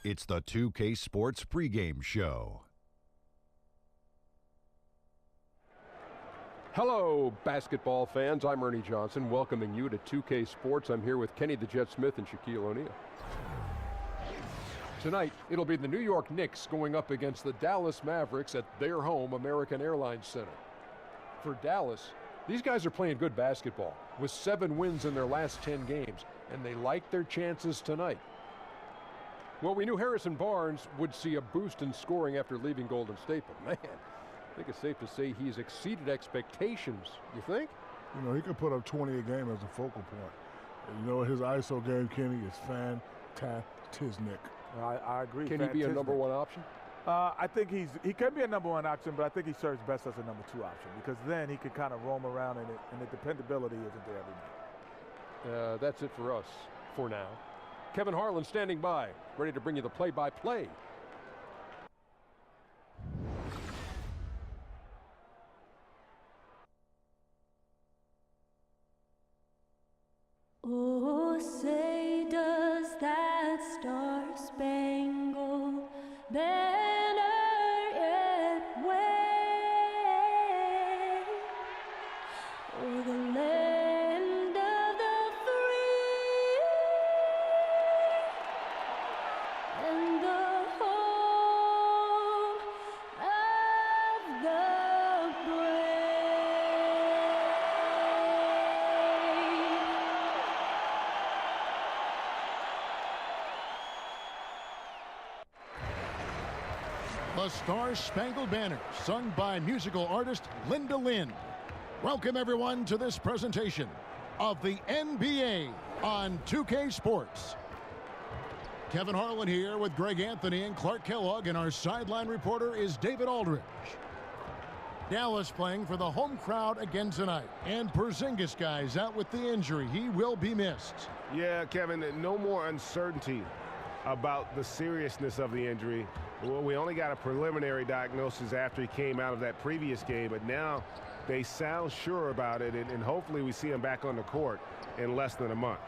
It's the 2K Sports pregame show. Hello, basketball fans. I'm Ernie Johnson, welcoming you to 2K Sports. I'm here with Kenny the Jet Smith and Shaquille O'Neal. Tonight, it'll be the New York Knicks going up against the Dallas Mavericks at their home, American Airlines Center. For Dallas, these guys are playing good basketball with 7 wins in their last 10 games, and they like their chances tonight. Well, we knew Harrison Barnes would see a boost in scoring after leaving Golden State, but man, I think it's safe to say he's exceeded expectations. You think? You know, he could put up 20 a game as a focal point. You know, his ISO game, Kenny, is fantastic. I agree. Can he be a number 1 option? I think he can be a number 1 option, but I think he serves best as a number 2 option because then he can kind of roam around and the dependability isn't there every night. That's it for us for now. Kevin Harlan standing by, ready to bring you the play-by-play. Oh, say does that star-spangled banner yet wave o'er the land of the free and the home of the brave. The Star-Spangled Banner, sung by musical artist Linda Lynn. Welcome everyone to this presentation of the NBA on 2K Sports. Kevin Harlan here with Greg Anthony and Clark Kellogg, and our sideline reporter is David Aldridge. Dallas playing for the home crowd again tonight, and Porzingis, guys, out with the injury. He will be missed. Yeah, Kevin, no more uncertainty about the seriousness of the injury. Well, we only got a preliminary diagnosis after he came out of that previous game, but now they sound sure about it, and hopefully we see him back on the court in less than a month.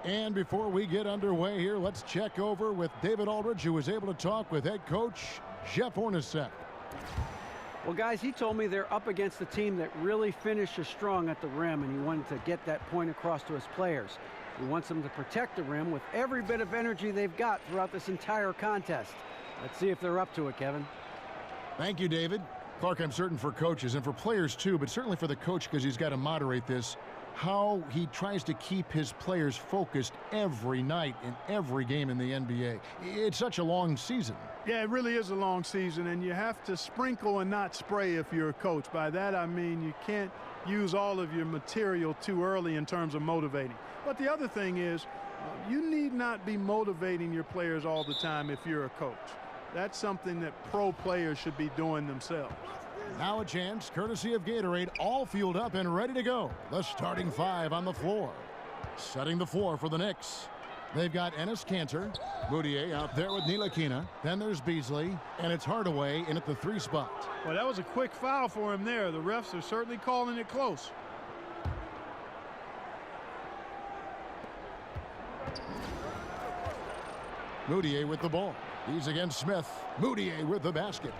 And before we get underway here, let's check over with David Aldridge, who was able to talk with head coach Jeff Hornacek. Well, guys, he told me they're up against a team that really finishes strong at the rim, and he wanted to get that point across to his players. He wants them to protect the rim with every bit of energy they've got throughout this entire contest. Let's see if they're up to it, Kevin. Thank you, David. Clark, I'm certain for coaches and for players too, but certainly for the coach because he's got to moderate this, how he tries to keep his players focused every night in every game in the NBA. It's such a long season. Yeah, it really is a long season, and you have to sprinkle and not spray if you're a coach. By that, I mean you can't use all of your material too early in terms of motivating. But the other thing is, you need not be motivating your players all the time if you're a coach. That's something that pro players should be doing themselves. Now a chance, courtesy of Gatorade, all fueled up and ready to go. The starting 5 on the floor. Setting the floor for the Knicks. They've got Enes Kanter, Moutier out there with Ntilikina. Then there's Beasley, and it's Hardaway in at the 3 spot. Well, that was a quick foul for him there. The refs are certainly calling it close. Moutier with the ball. He's against Smith. Moutier with the basket.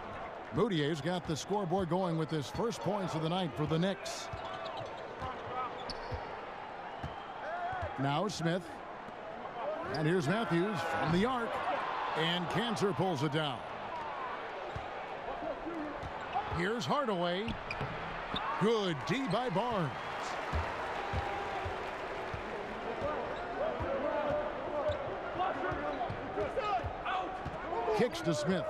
Moutier's got the scoreboard going with his first points of the night for the Knicks. Now Smith. And here's Matthews from the arc. And Kanter pulls it down. Here's Hardaway. Good D by Barnes. Kicks to Smith.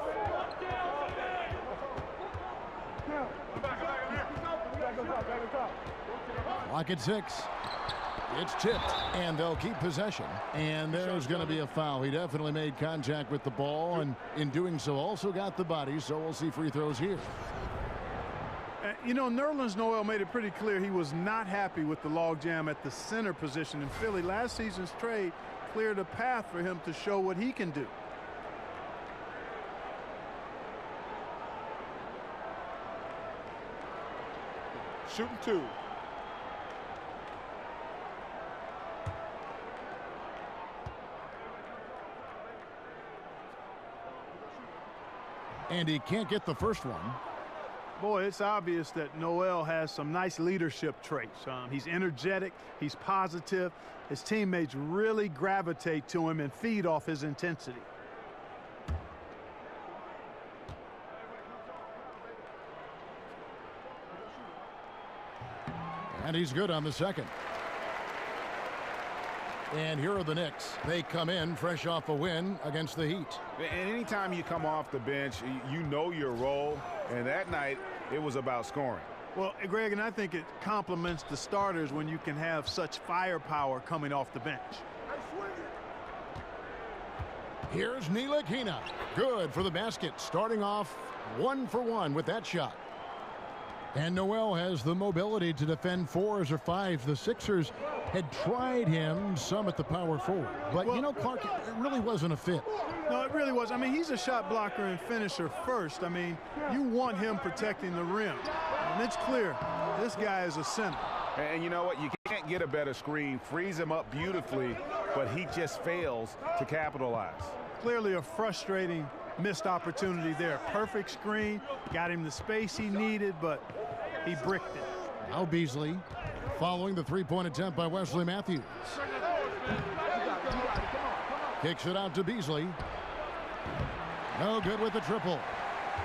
Clock at 6. It's tipped, and they'll keep possession. And there's going to be a foul. He definitely made contact with the ball, and in doing so also got the body, so we'll see free throws here. You know, Nerlens Noel made it pretty clear he was not happy with the logjam at the center position in Philly. Last season's trade cleared a path for him to show what he can do. Shooting 2. And he can't get the first one. Boy, it's obvious that Noel has some nice leadership traits. He's energetic, he's positive. His teammates really gravitate to him and feed off his intensity. And he's good on the second. And here are the Knicks. They come in fresh off a win against the Heat. And anytime you come off the bench, you know your role. And that night, it was about scoring. Well, Greg, and I think it complements the starters when you can have such firepower coming off the bench. Here's Ntilikina. Good for the basket. Starting off 1 for 1 with that shot. And Noel has the mobility to defend 4s or 5s. The Sixers had tried him some at the power forward. But, well, you know, Clark, it really wasn't a fit. No, it really was. I mean, he's a shot blocker and finisher first. I mean, you want him protecting the rim. And it's clear this guy is a center. And you know what? You can't get a better screen. Frees him up beautifully, but he just fails to capitalize. Clearly a frustrating missed opportunity there. Perfect screen, got him the space he needed, but he bricked it. Now Beasley following the three-point attempt by Wesley Matthews. Kicks it out to Beasley. No good with the triple.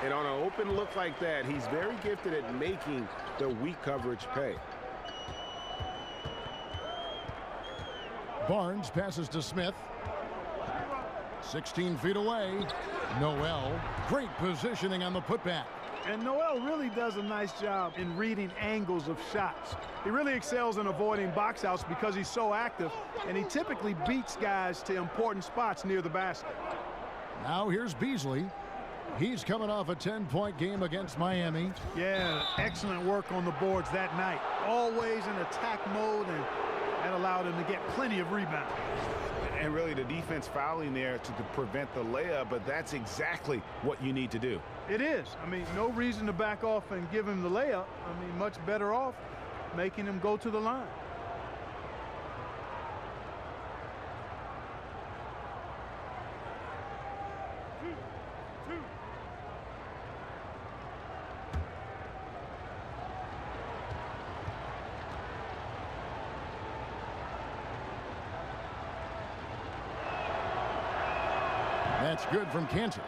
And on an open look like that, he's very gifted at making the weak coverage pay. Barnes passes to Smith. 16 feet away. Noel, great positioning on the putback. And Noel really does a nice job in reading angles of shots. He really excels in avoiding box outs because he's so active, and he typically beats guys to important spots near the basket. Now here's Beasley. He's coming off a 10-point game against Miami. Yeah, excellent work on the boards that night. Always in attack mode, and that allowed him to get plenty of rebounds. And really the defense fouling there to prevent the layup, but that's exactly what you need to do. It is. I mean, no reason to back off and give him the layup. I mean, much better off making him go to the line. That's good from Cantor.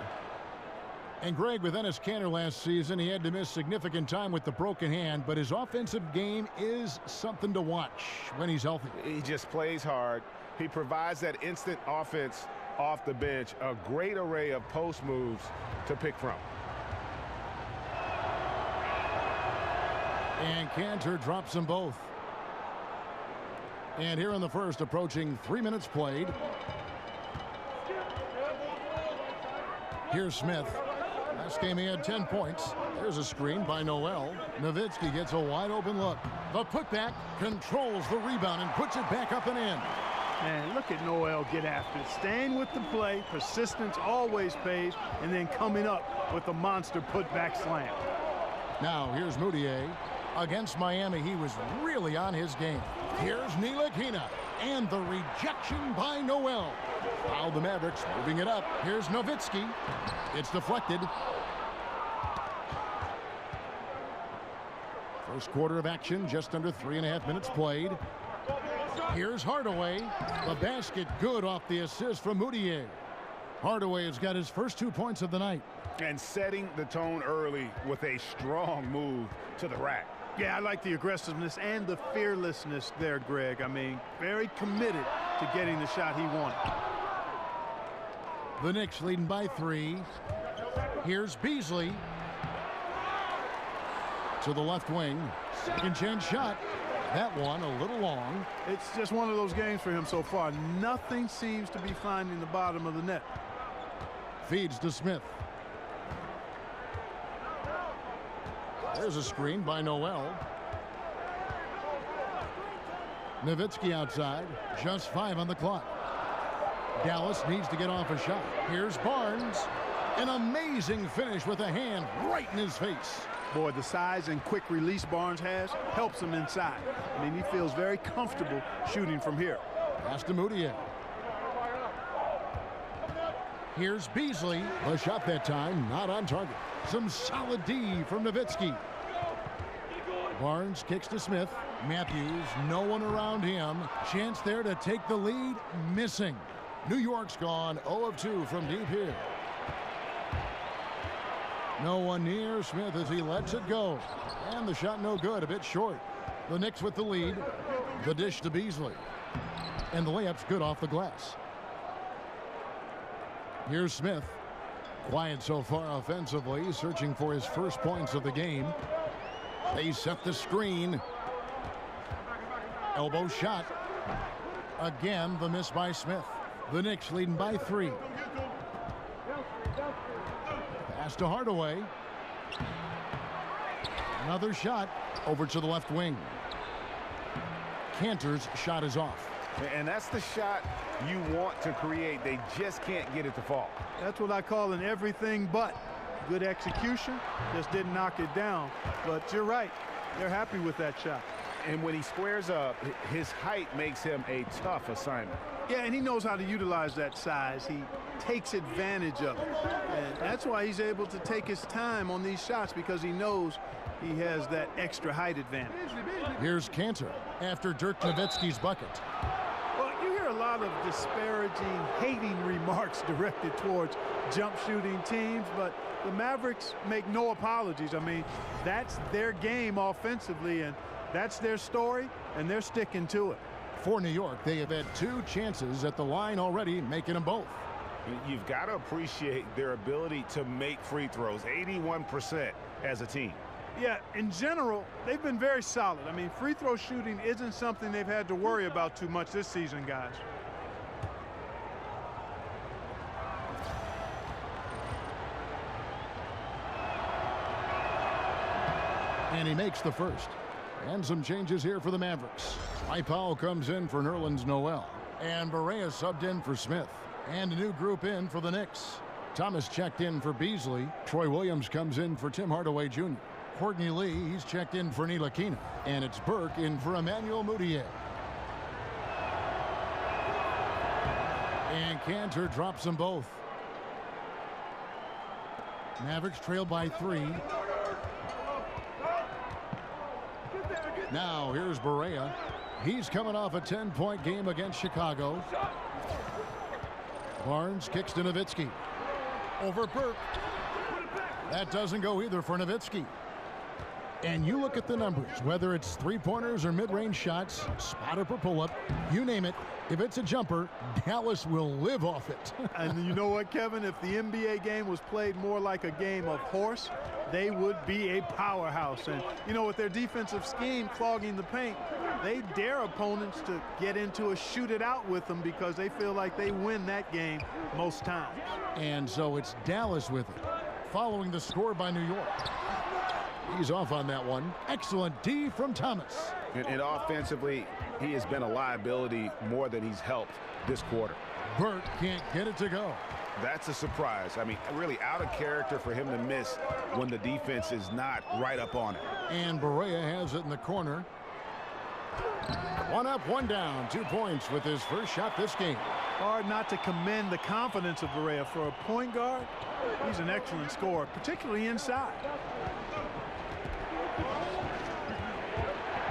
And Greg, with Enes Kanter last season, he had to miss significant time with the broken hand, but his offensive game is something to watch when he's healthy. He just plays hard. He provides that instant offense off the bench, a great array of post moves to pick from. And Cantor drops them both. And here in the first, approaching 3 minutes played. Here's Smith. Last game he had 10 points. There's a screen by Noel. Nowitzki gets a wide open look. The putback controls the rebound and puts it back up and in. Man, look at Noel get after it. Staying with the play, persistence always pays, and then coming up with a monster putback slam. Now here's Moutier. Against Miami, he was really on his game. Here's Ntilikina. And the rejection by Noel. Now the Mavericks moving it up. Here's Nowitzki. It's deflected. First quarter of action, just under 3.5 minutes played. Here's Hardaway. The basket good off the assist from Moutier. Hardaway has got his first 2 points of the night. And setting the tone early with a strong move to the rack. Yeah, I like the aggressiveness and the fearlessness there, Greg. I mean, very committed to getting the shot he wanted. The Knicks leading by 3. Here's Beasley. To the left wing. Second chance shot. That one a little long. It's just one of those games for him so far. Nothing seems to be finding the bottom of the net. Feeds to Smith. There's a screen by Noel. Nowitzki outside. Just 5 on the clock. Dallas needs to get off a shot. Here's Barnes. An amazing finish with a hand right in his face. Boy, the size and quick release Barnes has helps him inside. I mean, he feels very comfortable shooting from here. Pass to Moutier. Here's Beasley. The shot that time, not on target. Some solid D from Nowitzki. Barnes kicks to Smith. Matthews, no one around him. Chance there to take the lead, missing. New York's gone 0 of 2 from deep here. No one near Smith as he lets it go. And the shot no good, a bit short. The Knicks with the lead. The dish to Beasley. And the layup's good off the glass. Here's Smith. Quiet so far offensively, searching for his first points of the game. They set the screen. Elbow shot. Again, the miss by Smith. The Knicks leading by 3. Pass to Hardaway. Another shot over to the left wing. Cantor's shot is off. And that's the shot you want to create. They just can't get it to fall. That's what I call an everything but. Good execution, just didn't knock it down. But you're right, they're happy with that shot. And when he squares up, his height makes him a tough assignment. Yeah, and he knows how to utilize that size. He takes advantage of it. And that's why he's able to take his time on these shots, because he knows he has that extra height advantage. Here's Cantor after Dirk Nowitzki's bucket. Well, you hear a lot of disparaging, hating remarks directed towards jump shooting teams, but the Mavericks make no apologies. I mean, that's their game offensively, and that's their story, and they're sticking to it. For New York, they have had 2 chances at the line already, making them both. You've got to appreciate their ability to make free throws, 81% as a team. Yeah, in general, they've been very solid. I mean, free throw shooting isn't something they've had to worry about too much this season, guys. And he makes the first. And some changes here for the Mavericks. Powell comes in for Nerlens Noel. And Barea subbed in for Smith. And a new group in for the Knicks. Thomas checked in for Beasley. Troy Williams comes in for Tim Hardaway Jr. Courtney Lee, he's checked in for Ntilikina. And it's Burke in for Emmanuel Mudiay. And Cantor drops them both. Mavericks trail by 3. Now here's Barea. He's coming off a 10-point game against Chicago. Barnes kicks to Nowitzki. Over Burke. That doesn't go either for Nowitzki. And you look at the numbers, whether it's 3-pointers or mid-range shots, spot-up or pull-up, you name it. If it's a jumper, Dallas will live off it. And you know what, Kevin? If the NBA game was played more like a game of horse, they would be a powerhouse. And, you know, with their defensive scheme clogging the paint, they dare opponents to get into a shoot it out with them because they feel like they win that game most times. And so it's Dallas with it, following the score by New York. He's off on that one. Excellent D from Thomas. And offensively, he has been a liability more than he's helped this quarter. Burke can't get it to go. That's a surprise. I mean, really out of character for him to miss when the defense is not right up on it. And Barea has it in the corner. 1 up, 1 down. 2 points with his first shot this game. Hard not to commend the confidence of Barea. For a point guard, he's an excellent scorer, particularly inside.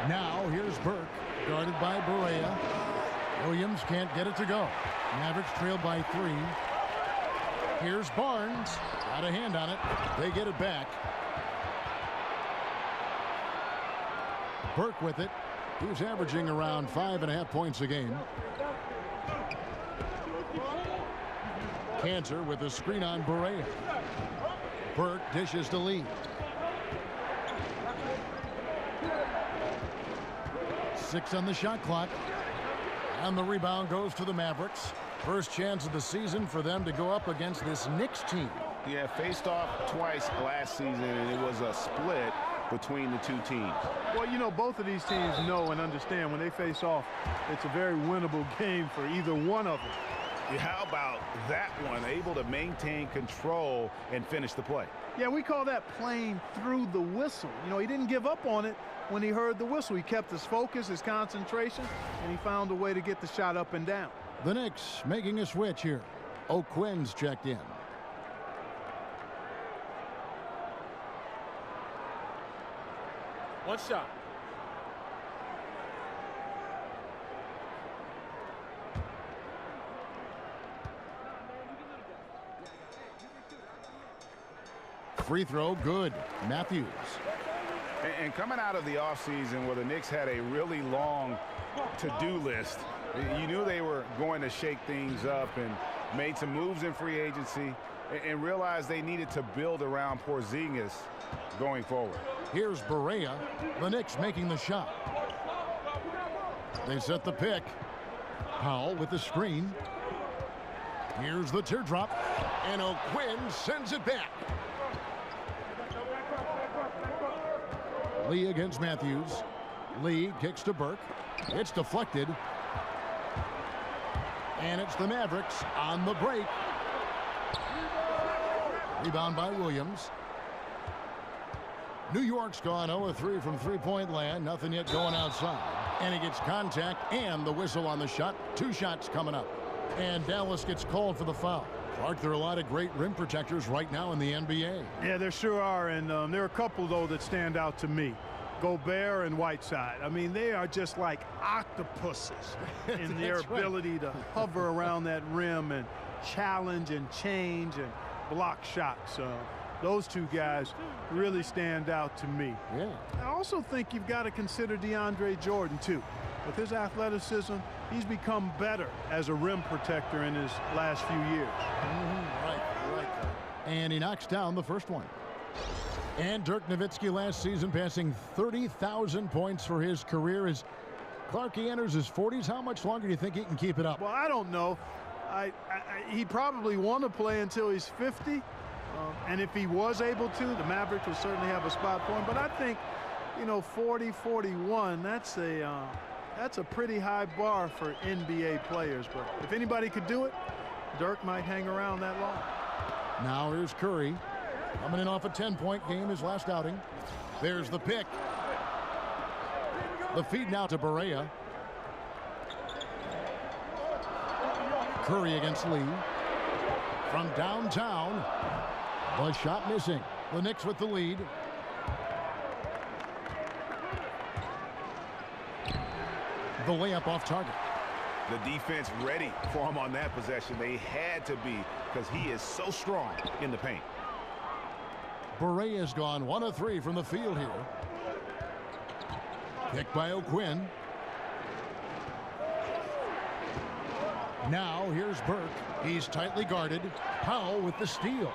Now here's Burke, guarded by Barea. Williams can't get it to go. Mavericks trail by 3. Here's Barnes. Got a hand on it. They get it back. Burke with it. He's averaging around 5.5 points a game. Cantor with a screen on Barea. Burke dishes to Lee. 6 on the shot clock. And the rebound goes to the Mavericks. First chance of the season for them to go up against this Knicks team. Yeah, faced off twice last season, and it was a split between the 2 teams. Well, you know, both of these teams know and understand when they face off, it's a very winnable game for either one of them. Yeah, how about that one? Able to maintain control and finish the play. Yeah, we call that playing through the whistle. You know, he didn't give up on it when he heard the whistle. He kept his focus, his concentration, and he found a way to get the shot up and down. The Knicks making a switch here. O'Quinn's checked in. One shot. Free throw, good. Matthews. And coming out of the offseason where the Knicks had a really long to-do list, you knew they were going to shake things up and made some moves in free agency and realized they needed to build around Porzingis going forward. Here's Barea. The Knicks making the shot. They set the pick. Powell with the screen. Here's the teardrop. And O'Quinn sends it back. Lee against Matthews. Lee kicks to Burke. It's deflected. And it's the Mavericks on the break. Rebound by Williams. New York's gone 0-3 from three-point land. Nothing yet going outside. And he gets contact and the whistle on the shot. 2 shots coming up. And Dallas gets called for the foul. Clark, there are a lot of great rim protectors right now in the NBA. Yeah, there sure are, and there are a couple, though, that stand out to me. Gobert and Whiteside. I mean, they are just like octopuses in their ability to hover around that rim and challenge and change and block shots. Those 2 guys really stand out to me. Yeah. I also think you've got to consider DeAndre Jordan, too. With his athleticism, he's become better as a rim protector in his last few years. Right. And he knocks down the first one. And Dirk Nowitzki last season passing 30,000 points for his career. As Clark, he enters his 40s. How much longer do you think he can keep it up? Well, I don't know. He probably want to play until he's 50. And if he was able to, the Mavericks would certainly have a spot for him. But I think, 40, 41, that's a pretty high bar for NBA players. But if anybody could do it, Dirk might hang around that long. Now here's Curry. Coming in off a 10-point game, his last outing. There's the pick. The feed now to Barea. Curry against Lee. From downtown. The shot missing. The Knicks with the lead. The layup off target. The defense ready for him on that possession. They had to be because he is so strong in the paint. Barea's gone 1 of 3 from the field here. Picked by O'Quinn. Now here's Burke. He's tightly guarded. Powell with the steal.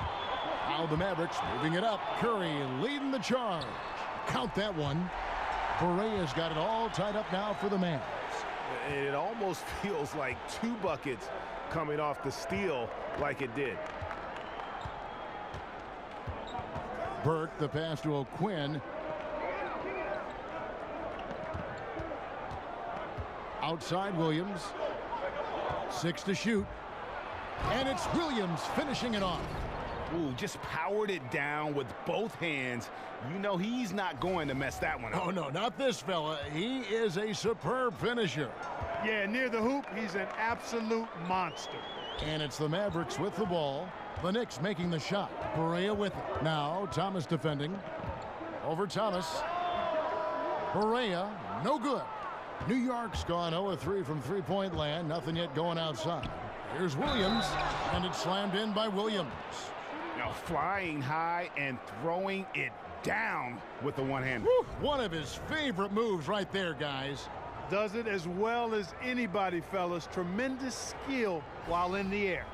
Now the Mavericks moving it up. Curry leading the charge. Count that one. Barea's got it all tied up now for the Mavs. It almost feels like 2 buckets coming off the steal like it did. Burke, the pass to O'Quinn. Outside Williams. 6 to shoot. And it's Williams finishing it off. Ooh, just powered it down with both hands. You know he's not going to mess that one up. Oh, no, not this fella. He is a superb finisher. Yeah, near the hoop, he's an absolute monster. And it's the Mavericks with the ball. The Knicks making the shot. Barea with it. Now Thomas defending. Over Thomas. Barea, no good. New York's gone 0-3 from three-point land. Nothing yet going outside. Here's Williams, and it's slammed in by Williams. Now flying high and throwing it down with the one-hand. One of his favorite moves right there, guys. Does it as well as anybody, fellas. Tremendous skill while in the air.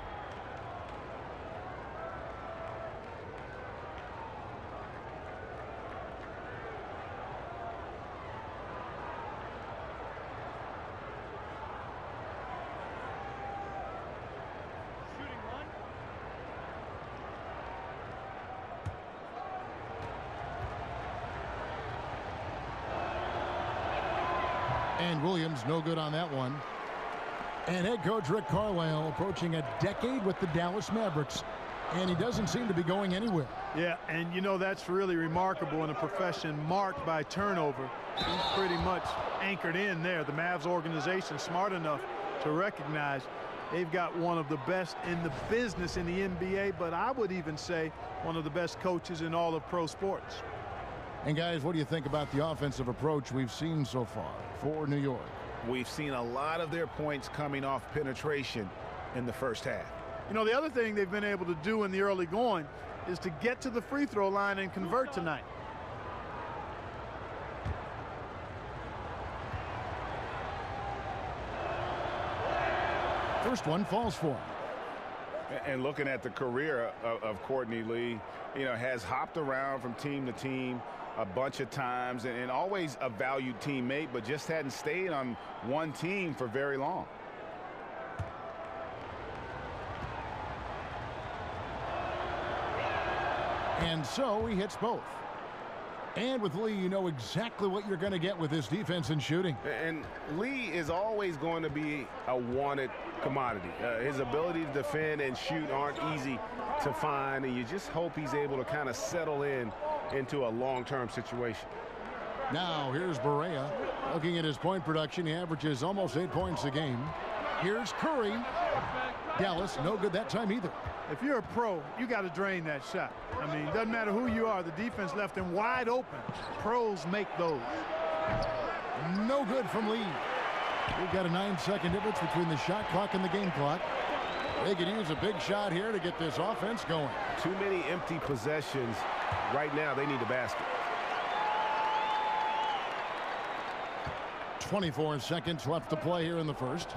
And Williams no good on that one. And head coach Rick Carlisle approaching a decade with the Dallas Mavericks, and he doesn't seem to be going anywhere. Yeah, and you know that's really remarkable in a profession marked by turnover. He's pretty much anchored in there. The Mavs organization smart enough to recognize They've got one of the best in the business in the NBA, but I would even say one of the best coaches in all of pro sports. And guys, what do you think about the offensive approach we've seen so far for New York? We've seen a lot of their points coming off penetration in the first half. You know, the other thing they've been able to do in the early going is to get to the free throw line and convert tonight. First one falls for him. And looking at the career of Courtney Lee, you know, has hopped around from team to team a bunch of times and always a valued teammate, but just hadn't stayed on one team for very long. And so he hits both. And with Lee, you know exactly what you're going to get with his defense and shooting. And Lee is always going to be a wanted commodity. His ability to defend and shoot aren't easy to find, and you just hope he's able to kind of settle into a long-term situation. Now here's Barea. Looking at his point production, he averages almost 8 points a game. Here's Curry. Dallas, no good that time either. If you're a pro, you got to drain that shot. I mean, it doesn't matter who you are. The defense left him wide open. Pros make those. No good from Lee. We've got a 9-second difference between the shot clock and the game clock. They could use a big shot here to get this offense going. Too many empty possessions. Right now, they need a basket. 24 seconds left to play here in the first.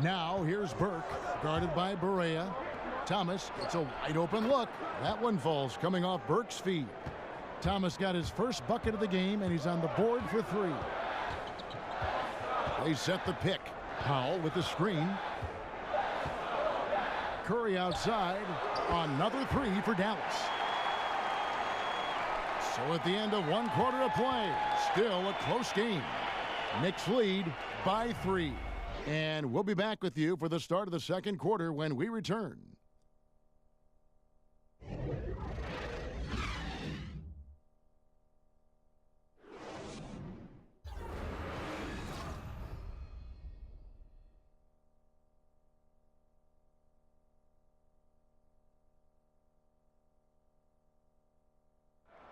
Now here's Burke, guarded by Barea. Thomas, it's a wide open look. That one falls, coming off Burke's feet. Thomas got his first bucket of the game, and he's on the board for three. They set the pick. Powell with the screen. Curry outside. Another three for Dallas. So at the end of 1 quarter of play, still a close game. Knicks lead by 3. And we'll be back with you for the start of the second quarter when we return.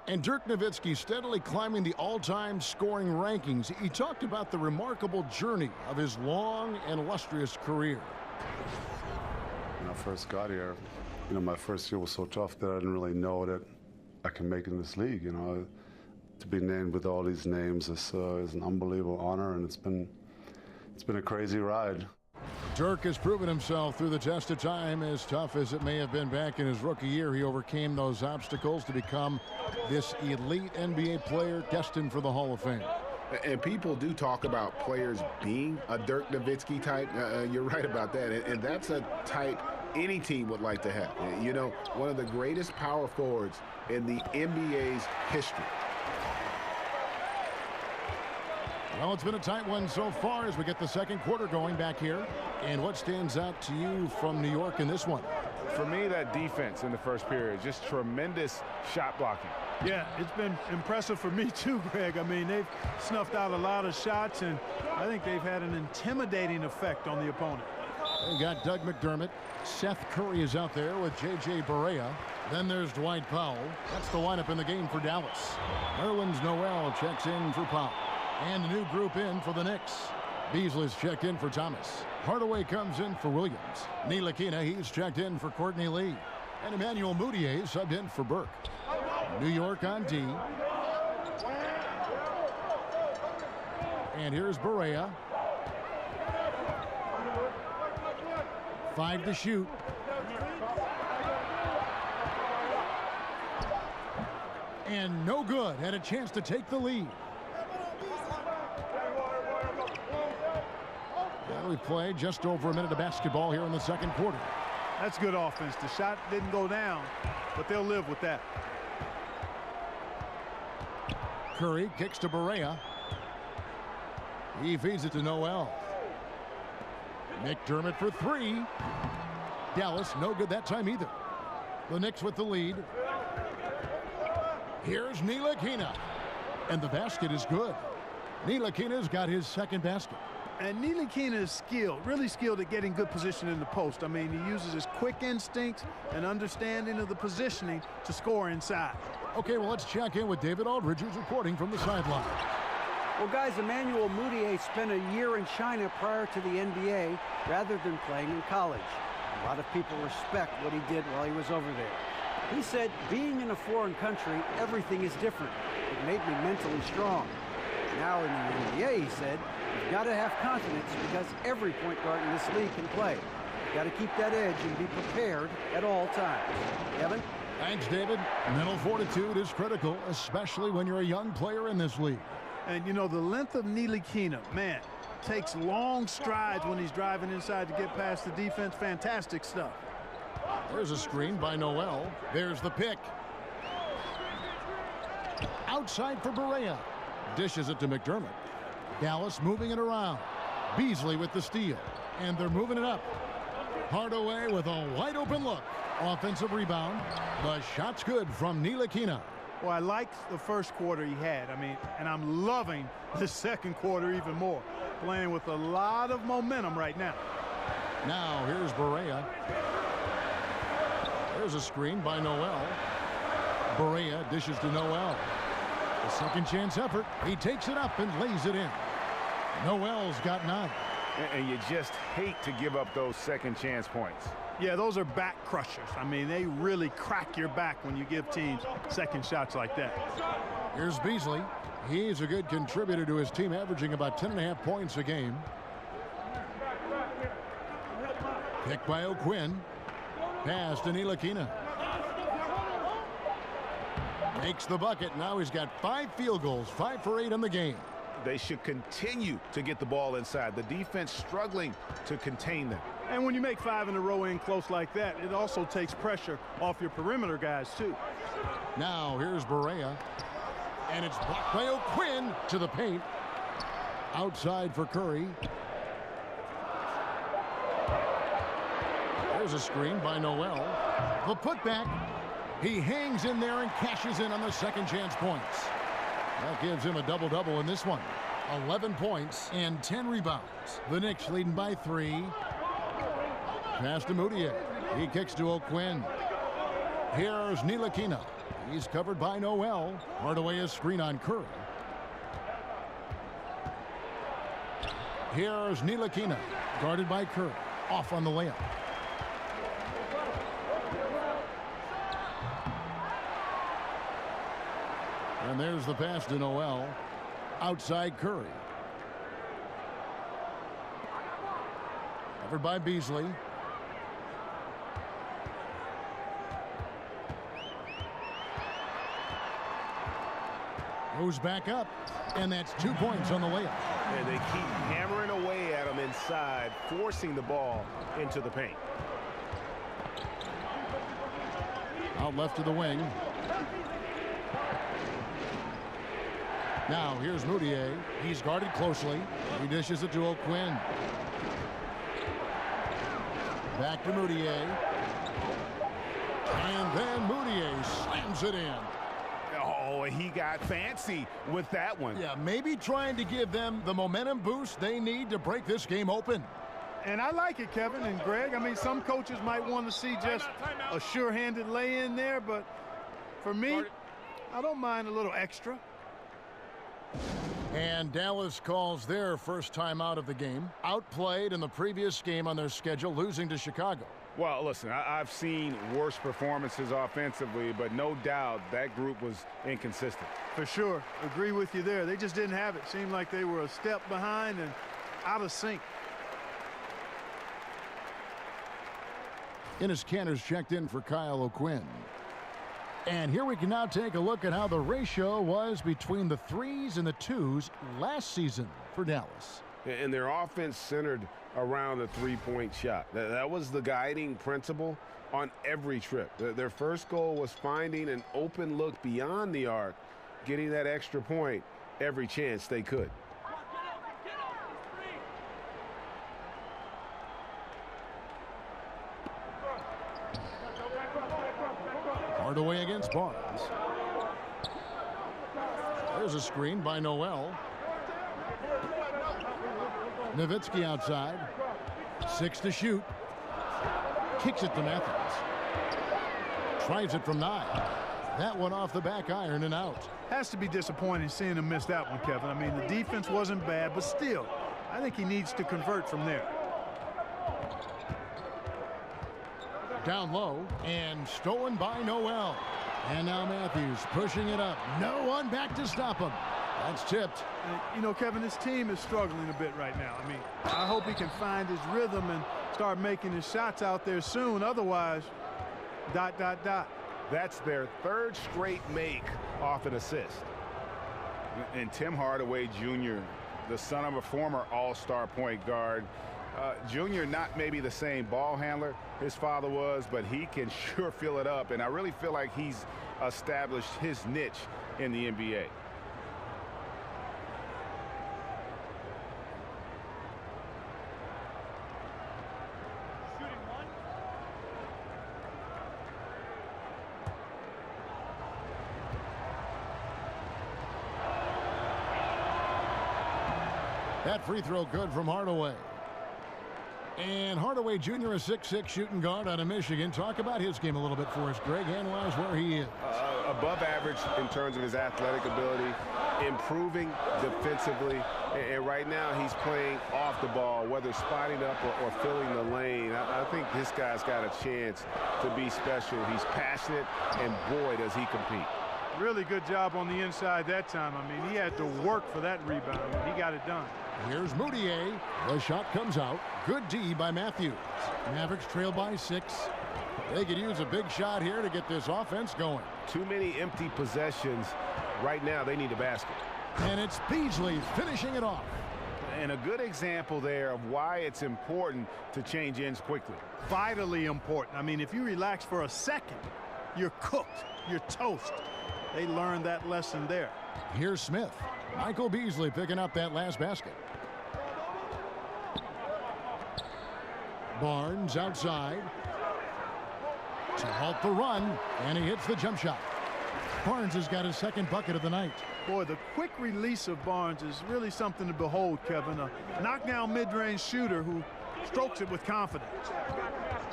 And Dirk Nowitzki steadily climbing the all-time scoring rankings. He talked about the remarkable journey of his long and illustrious career. When I first got here, you know, my first year was so tough that I didn't really know that I can make it in this league. You know, to be named with all these names is an unbelievable honor, and it's been a crazy ride. Dirk has proven himself through the test of time. As tough as it may have been back in his rookie year, he overcame those obstacles to become this elite NBA player destined for the Hall of Fame. And people do talk about players being a Dirk Nowitzki type. You're right about that. And that's a type any team would like to have. You know, one of the greatest power forwards in the NBA's history. Well, it's been a tight one so far as we get the second quarter going back here. And what stands out to you from New York in this one? For me, that defense in the first period, just tremendous shot blocking. Yeah, it's been impressive for me too, Greg. I mean, they've snuffed out a lot of shots, and I think they've had an intimidating effect on the opponent. They got Doug McDermott. Seth Curry is out there with J.J. Barea. Then there's Dwight Powell. That's the lineup in the game for Dallas. Nerlens Noel checks in for Powell. And a new group in for the Knicks. Beasley's checked in for Thomas. Hardaway comes in for Williams. Ntilikina, he's checked in for Courtney Lee. And Emmanuel Mudiay subbed in for Burke. New York on D. And here's Barea. 5 to shoot. And no good. Had a chance to take the lead. We played just over a minute of basketball here in the second quarter. That's good offense. The shot didn't go down, but they'll live with that. Curry kicks to Barea. He feeds it to Noel. McDermott for three. Dallas, no good that time either. The Knicks with the lead. Here's Ntilikina. And the basket is good. Ntilikina's got his second basket. And Ntilikina is skilled, really skilled at getting good position in the post. I mean, he uses his quick instincts and understanding of the positioning to score inside. Okay, well, let's check in with David Aldridge, who's reporting from the sideline. Well, guys, Emmanuel Mudiay spent a year in China prior to the NBA rather than playing in college. A lot of people respect what he did while he was over there. He said, being in a foreign country, everything is different. It made me mentally strong. Now in the NBA, he said, you've got to have confidence because every point guard in this league can play. You've got to keep that edge and be prepared at all times. Kevin? Thanks, David. Mental fortitude is critical, especially when you're a young player in this league. And, you know, the length of Ntilikina, man, takes long strides when he's driving inside to get past the defense. Fantastic stuff. There's a screen by Noel. There's the pick. Outside for Barea. Dishes it to McDermott. Dallas moving it around. Beasley with the steal. And they're moving it up. Hardaway with a wide open look. Offensive rebound. The shot's good from Ntilikina. Well, I liked the first quarter he had. I mean, and I'm loving the second quarter even more. Playing with a lot of momentum right now. Now here's Barea. There's a screen by Noel. Barea dishes to Noel. A second chance effort. He takes it up and lays it in. Noel's got 9. And you just hate to give up those second chance points. Yeah, those are back crushers. I mean, they really crack your back when you give teams second shots like that. Here's Beasley. He's a good contributor to his team, averaging about 10.5 points a game. Pick by O'Quinn. Pass to Ntilikina. Makes the bucket. Now he's got 5 field goals, 5 for 8 in the game. They should continue to get the ball inside. The defense struggling to contain them. And when you make 5 in a row in close like that, it also takes pressure off your perimeter guys, too. Now here's Barea. And it's blocked by O'Quinn to the paint. Outside for Curry. There's a screen by Noel. The putback. He hangs in there and cashes in on the second chance points. That gives him a double-double in this one. 11 points and 10 rebounds. The Knicks leading by 3. Pass to Mudiay. He kicks to O'Quinn. Here's Ntilikina. He's covered by Noel. Hardaway a screen on Curry. Here's Ntilikina. Guarded by Curry. Off on the layup. And there's the pass to Noel. Outside Curry. Covered by Beasley. Goes back up. And that's 2 points on the layup. And they keep hammering away at him inside, forcing the ball into the paint. Out left to the wing. Now here's Mudiay. He's guarded closely. He dishes it to O'Quinn. Back to Mudiay. And then Mudiay slams it in. Oh, he got fancy with that one. Yeah, maybe trying to give them the momentum boost they need to break this game open. And I like it, Kevin and Greg. I mean, some coaches might want to see just a sure-handed lay-in there, but for me, I don't mind a little extra. And Dallas calls their first time out of the game. Outplayed in the previous game on their schedule, losing to Chicago. Well, listen, I've seen worse performances offensively, but no doubt that group was inconsistent. For sure. Agree with you there. They just didn't have it. Seemed like they were a step behind and out of sync. Enes Kanter's checked in for Kyle O'Quinn. And here we can now take a look at how the ratio was between the 3s and the 2s last season for Dallas. And their offense centered around the three-point shot. That was the guiding principle on every trip. Their first goal was finding an open look beyond the arc, getting that extra point every chance they could. Hardaway against Barnes. There's a screen by Noel. Nowitzki outside. 6 to shoot. Kicks it to Matthews. Tries it from 9. That one off the back iron and out. Has to be disappointing seeing him miss that one, Kevin. I mean, the defense wasn't bad, but still, I think he needs to convert from there. Down low and stolen by Noel. And now Matthews pushing it up. No one back to stop him. That's tipped. You know, Kevin, his team is struggling a bit right now. I mean, I hope he can find his rhythm and start making his shots out there soon. Otherwise, ... That's their 3rd straight make off an assist. And Tim Hardaway Jr., the son of a former all-star point guard. Junior, not maybe the same ball handler his father was, but he can sure fill it up. And I really feel like he's established his niche in the NBA. That free throw good from Hardaway. And Hardaway Jr., a 6'6" shooting guard out of Michigan. Talk about his game a little bit for us, Greg. Analyze where he is. Above average in terms of his athletic ability, improving defensively, and right now he's playing off the ball, whether spotting up or filling the lane. I think this guy's got a chance to be special. He's passionate, and boy, does he compete. Really good job on the inside that time. I mean, he had to work for that rebound, and he got it done. Here's Moutier. The shot comes out. Good D by Matthews. Mavericks trail by 6. They could use a big shot here to get this offense going. Too many empty possessions. Right now, they need a basket. And it's Beasley finishing it off. And a good example there of why it's important to change ends quickly. Vitally important. I mean, if you relax for a second, you're cooked. You're toast. They learned that lesson there. Here's Smith. Michael Beasley picking up that last basket. Barnes outside to halt the run, and he hits the jump shot. Barnes has got his 2nd bucket of the night. Boy, the quick release of Barnes is really something to behold, Kevin. A knockdown mid-range shooter who strokes it with confidence.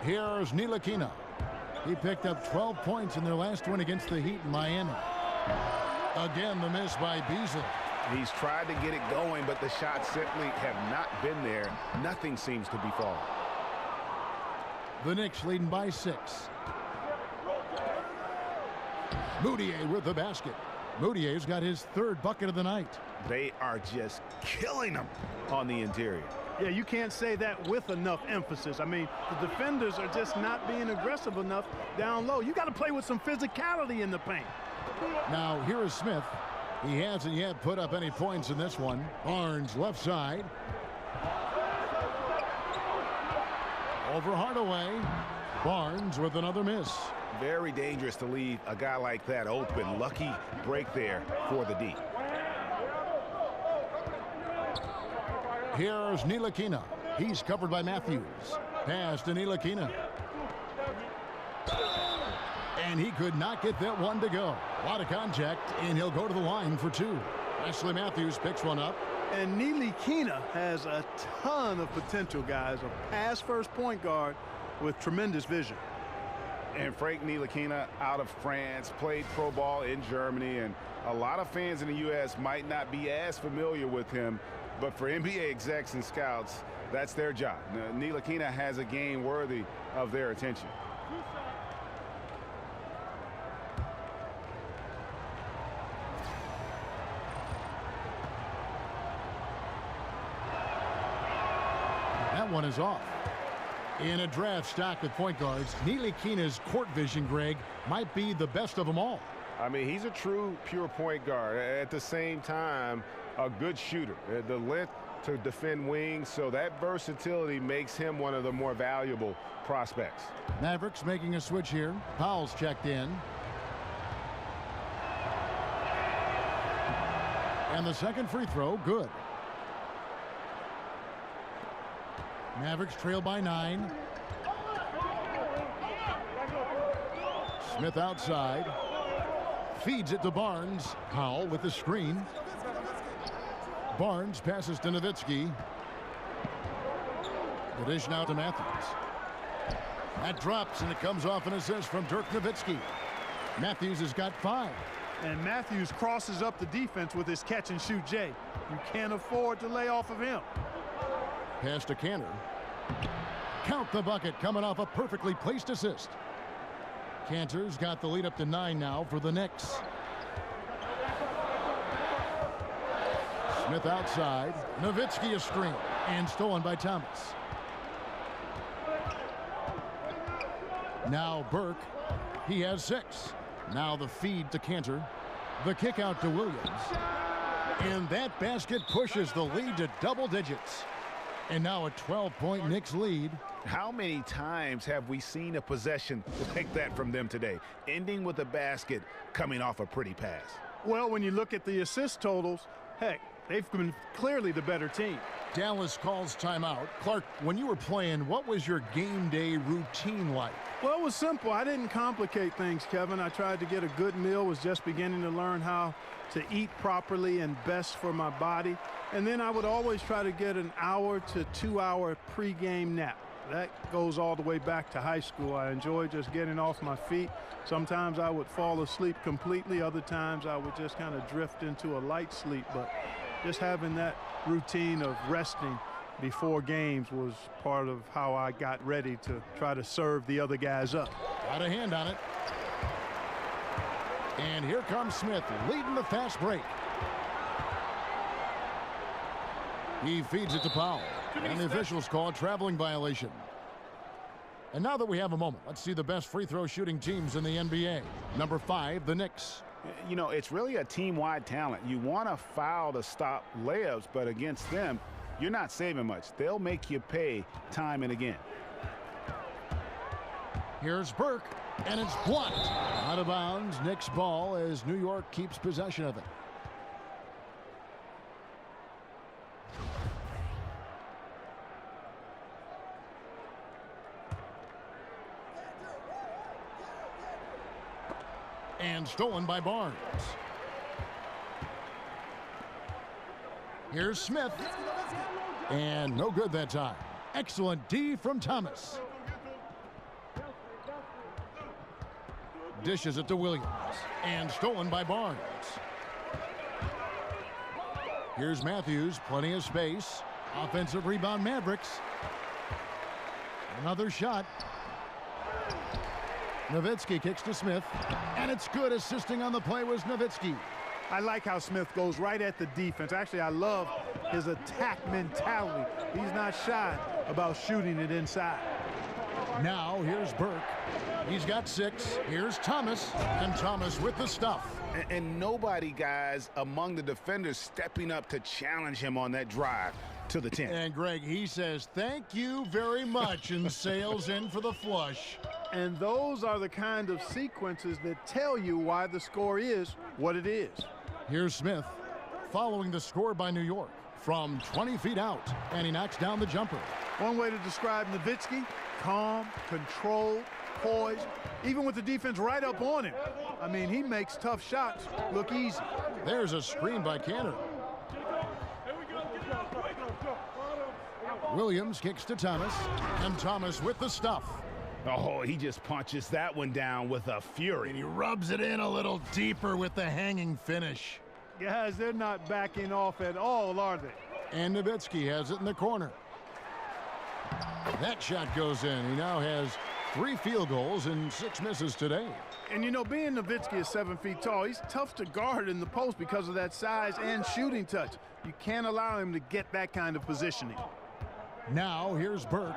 Here's Ntilikina. He picked up 12 points in their last win against the Heat in Miami. Again, the miss by Beasley. He's tried to get it going, but the shots simply have not been there. Nothing seems to be falling. The Knicks leading by 6. Moutier with the basket. Moutier's got his 3rd bucket of the night. They are just killing them on the interior. Yeah, you can't say that with enough emphasis. I mean, the defenders are just not being aggressive enough down low. You got to play with some physicality in the paint. Now, here is Smith. He hasn't yet put up any points in this one. Barnes left side. Over Hardaway. Barnes with another miss. Very dangerous to leave a guy like that open. Lucky break there for the D. Here's Ntilikina. He's covered by Matthews. Pass to Ntilikina. And he could not get that one to go. A lot of contact, and he'll go to the line for 2. Wesley Matthews picks one up. And Ntilikina has a ton of potential, guys. A pass-first point guard with tremendous vision. And Frank Ntilikina out of France, played pro ball in Germany, and a lot of fans in the U.S. might not be as familiar with him, but for NBA execs and scouts, that's their job. Ntilikina has a game worthy of their attention. That one is off. In a draft stacked with point guards, Ntilikina's court vision, Greg, might be the best of them all. I mean, he's a true pure point guard. At the same time, a good shooter. The length to defend wings, so that versatility makes him one of the more valuable prospects. Mavericks making a switch here. Powell's checked in. And the second free throw, good. Mavericks trail by 9. Smith outside. Feeds it to Barnes. Powell with the screen. Barnes passes to Nowitzki. The dish now to Matthews. That drops, and it comes off an assist from Dirk Nowitzki. Matthews has got 5. And Matthews crosses up the defense with his catch-and-shoot J. You can't afford to lay off of him. Pass to Cantor. Count the bucket, coming off a perfectly placed assist. Cantor's got the lead up to 9 now for the Knicks. Smith outside. Nowitzki a screen, and stolen by Thomas. Now Burke. He has 6. Now the feed to Cantor. The kick out to Williams. And that basket pushes the lead to double digits. And now a 12-point Knicks lead. How many times have we seen a possession like that from them today, ending with a basket coming off a pretty pass? Well, when you look at the assist totals, heck, they've been clearly the better team. Dallas calls timeout. Clark, when you were playing, what was your game day routine like? Well, it was simple. I didn't complicate things, Kevin. I tried to get a good meal, was just beginning to learn how to eat properly and best for my body. And then I would always try to get an hour to 2-hour pregame nap. That goes all the way back to high school. I enjoyed just getting off my feet. Sometimes I would fall asleep completely. Other times I would just kind of drift into a light sleep. But just having that routine of resting before games was part of how I got ready to try to serve the other guys up. Got a hand on it. And here comes Smith leading the fast break. He feeds it to Powell. And the officials call a traveling violation. And now that we have a moment, let's see the best free throw shooting teams in the NBA. Number 5, the Knicks. You know, it's really a team-wide talent. You want to foul to stop layups, but against them, you're not saving much. They'll make you pay time and again. Here's Burke, and it's blocked. Out of bounds, Knicks ball as New York keeps possession of it. And stolen by Barnes. Here's Smith. And no good that time. Excellent D from Thomas. Dishes it to Williams. And stolen by Barnes. Here's Matthews. Plenty of space. Offensive rebound, Mavericks. Another shot. Nowitzki kicks to Smith, and it's good. Assisting on the play was Nowitzki. I like how Smith goes right at the defense. Actually, I love his attack mentality. He's not shy about shooting it inside. Now here's Burke. He's got 6. Here's Thomas, and Thomas with the stuff. And nobody, guys, among the defenders stepping up to challenge him on that drive to the 10. And Greg, he says, thank you very much, and sails in for the flush. And those are the kind of sequences that tell you why the score is what it is. Here's Smith following the score by New York from 20 feet out, and he knocks down the jumper. One way to describe Nowitzki: calm, controlled, poised, even with the defense right up on him. I mean, he makes tough shots look easy. There's a screen by Cantor. Williams kicks to Thomas, and Thomas with the stuff. Oh, he just punches that one down with a fury. And he rubs it in a little deeper with the hanging finish. Guys, they're not backing off at all, are they? And Nowitzki has it in the corner. That shot goes in. He now has 3 field goals and 6 misses today. And you know, being Nowitzki is 7 feet tall, he's tough to guard in the post because of that size and shooting touch. You can't allow him to get that kind of positioning. Now here's Burke.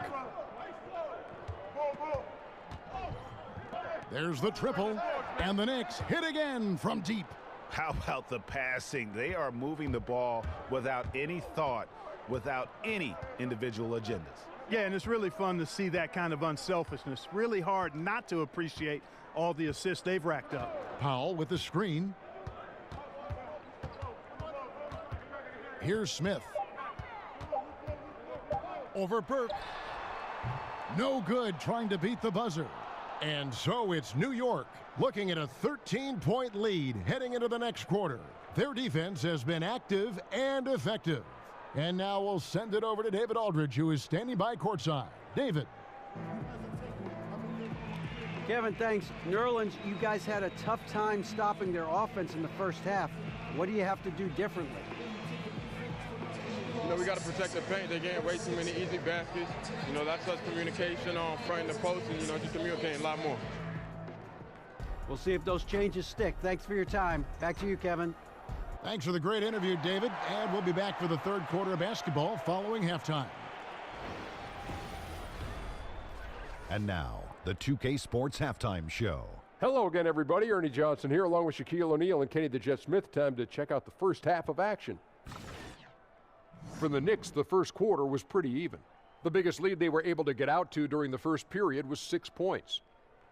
There's the triple, and the Knicks hit again from deep. How about the passing? They are moving the ball without any thought, without any individual agendas. Yeah, and it's really fun to see that kind of unselfishness. Really hard not to appreciate all the assists they've racked up. Powell with the screen. Here's Smith. Over Burke. No good, trying to beat the buzzer. And so it's New York looking at a 13-point lead heading into the next quarter. Their defense has been active and effective. And now we'll send it over to David Aldridge, who is standing by courtside. David. Kevin, thanks. New Orleans, you guys had a tough time stopping their offense in the first half. What do you have to do differently? We got to protect the paint. They're getting way too many easy baskets. That's us communication on front and the post and, just communicating a lot more. We'll see if those changes stick. Thanks for your time. Back to you, Kevin. Thanks for the great interview, David. And we'll be back for the third quarter of basketball following halftime. And now, the 2K Sports Halftime Show. Hello again, everybody. Ernie Johnson here, along with Shaquille O'Neal and Kenny the Jet Smith. Time to check out the first half of action. For the Knicks, the first quarter was pretty even. The biggest lead they were able to get out to during the first period was 6 points.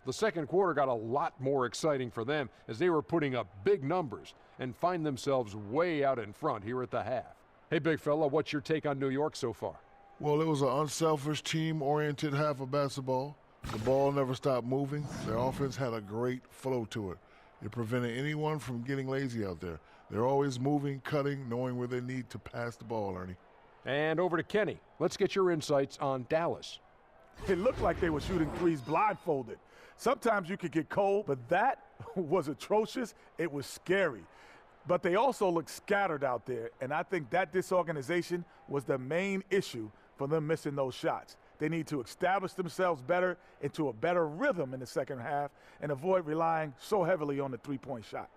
The second quarter got a lot more exciting for them as they were putting up big numbers and find themselves way out in front here at the half. Hey, big fella, what's your take on New York so far? Well, it was an unselfish, team-oriented half of basketball. The ball never stopped moving. Their offense had a great flow to it. It prevented anyone from getting lazy out there. They're always moving, cutting, knowing where they need to pass the ball, Ernie. And over to Kenny. Let's get your insights on Dallas. It looked like they were shooting threes blindfolded. Sometimes you could get cold, but that was atrocious. It was scary. But they also looked scattered out there, and I think that disorganization was the main issue for them missing those shots. They need to establish themselves better into a better rhythm in the second half and avoid relying so heavily on the three-point shot.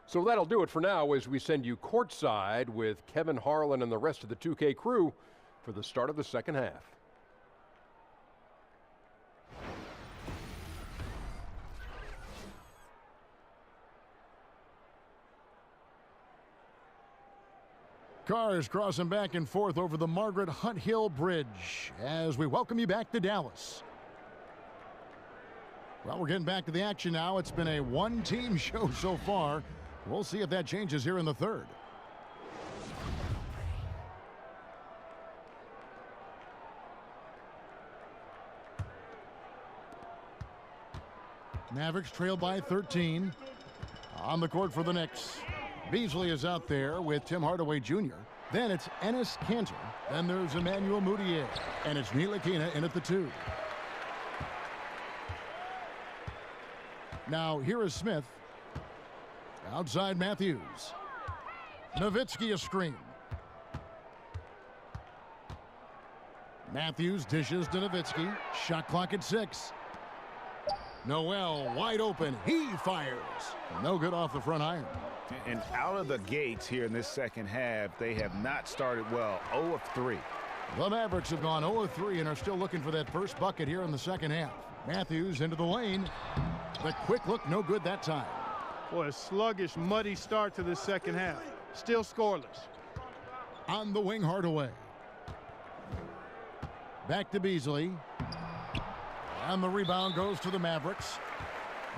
So that'll do it for now as we send you courtside with Kevin Harlan and the rest of the 2K crew for the start of the second half. Cars crossing back and forth over the Margaret Hunt Hill Bridge as we welcome you back to Dallas. Well, we're getting back to the action now. It's been a one-team show so far. We'll see if that changes here in the third. Mavericks trail by 13. On the court for the Knicks. Beasley is out there with Tim Hardaway Jr. Then it's Enes Kanter. Then there's Emmanuel Mudiay. And it's Ntilikina in at the 2. Now here is Smith. Outside Matthews. Nowitzki a screen. Matthews dishes to Nowitzki. Shot clock at 6. Noel wide open. He fires. No good off the front iron. And out of the gates here in this second half, they have not started well. 0 of 3. The Mavericks have gone 0 of 3 and are still looking for that first bucket here in the second half. Matthews into the lane. The quick look, no good that time. Boy, a sluggish, muddy start to the second half. Still scoreless. On the wing, Hardaway. Back to Beasley. And the rebound goes to the Mavericks.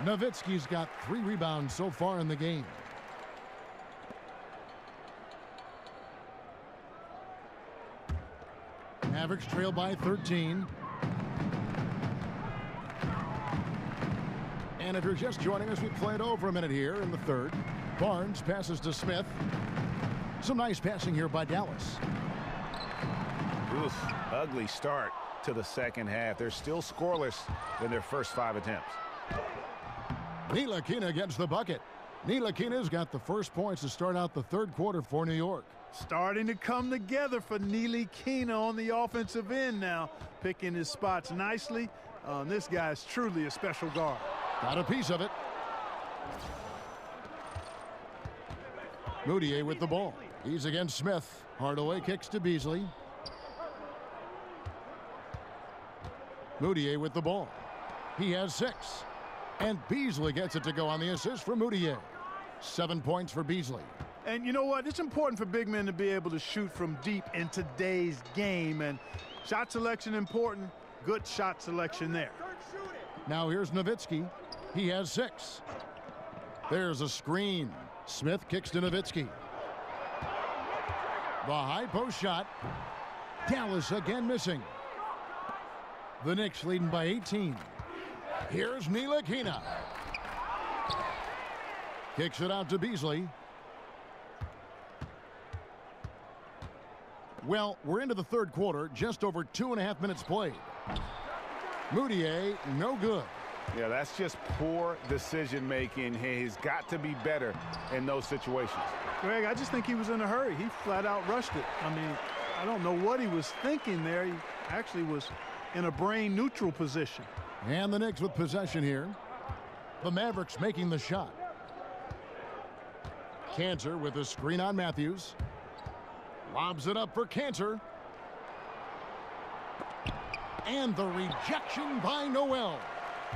Nowitzki's got 3 rebounds so far in the game. Mavericks trail by 13. And if you're just joining us, we played over a minute here in the third. Barnes passes to Smith. Some nice passing here by Dallas. Oof, ugly start to the second half. They're still scoreless in their first 5 attempts. Ntilikina gets the bucket. Ntilikina's got the first points to start out the third quarter for New York. Starting to come together for Ntilikina on the offensive end now. Picking his spots nicely. This guy is truly a special guard. Got a piece of it. Mudiay with the ball. He's against Smith. Hardaway kicks to Beasley. Mudiay with the ball. He has 6. And Beasley gets it to go on the assist for Mudiay. 7 points for Beasley. And you know what? It's important for big men to be able to shoot from deep in today's game. And shot selection important. Good shot selection there. Now here's Nowitzki. He has 6. There's a screen. Smith kicks to Nowitzki. The high post shot. Dallas again missing. The Knicks leading by 18. Here's Ntilikina. Kicks it out to Beasley. Well, we're into the third quarter, just over 2.5 minutes played. Moutier, no good. Yeah, that's just poor decision-making. He's got to be better in those situations. Greg, I just think he was in a hurry. He flat out rushed it. I mean, I don't know what he was thinking there. He actually was in a brain-neutral position. And the Knicks with possession here. The Mavericks making the shot. Cantor with a screen on Matthews. Lobs it up for Cantor. And the rejection by Noel.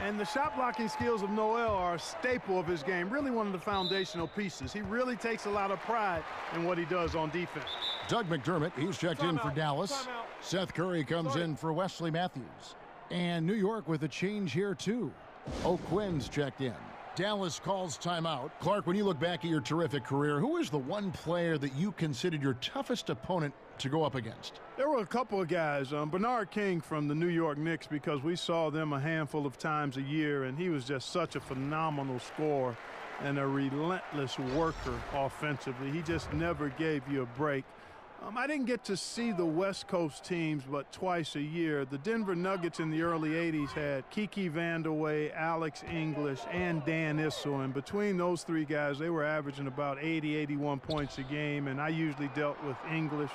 And the shot blocking skills of Noel are a staple of his game, really one of the foundational pieces. He really takes a lot of pride in what he does on defense. Doug McDermott, he's checked in for Dallas. Seth Curry comes in for Wesley Matthews. And New York with a change here too. O'Quinn's checked in. Dallas calls timeout. Clark, when you look back at your terrific career, who is the one player that you considered your toughest opponent to go up against? There were a couple of guys. Bernard King from the New York Knicks, because we saw them a handful of times a year, and he was just such a phenomenal scorer and a relentless worker offensively. He just never gave you a break. I didn't get to see the West Coast teams but twice a year. The Denver Nuggets in the early 80s had Kiki Vandeweghe, Alex English, and Dan Issel. And between those three guys, they were averaging about 80, 81 points a game. And I usually dealt with English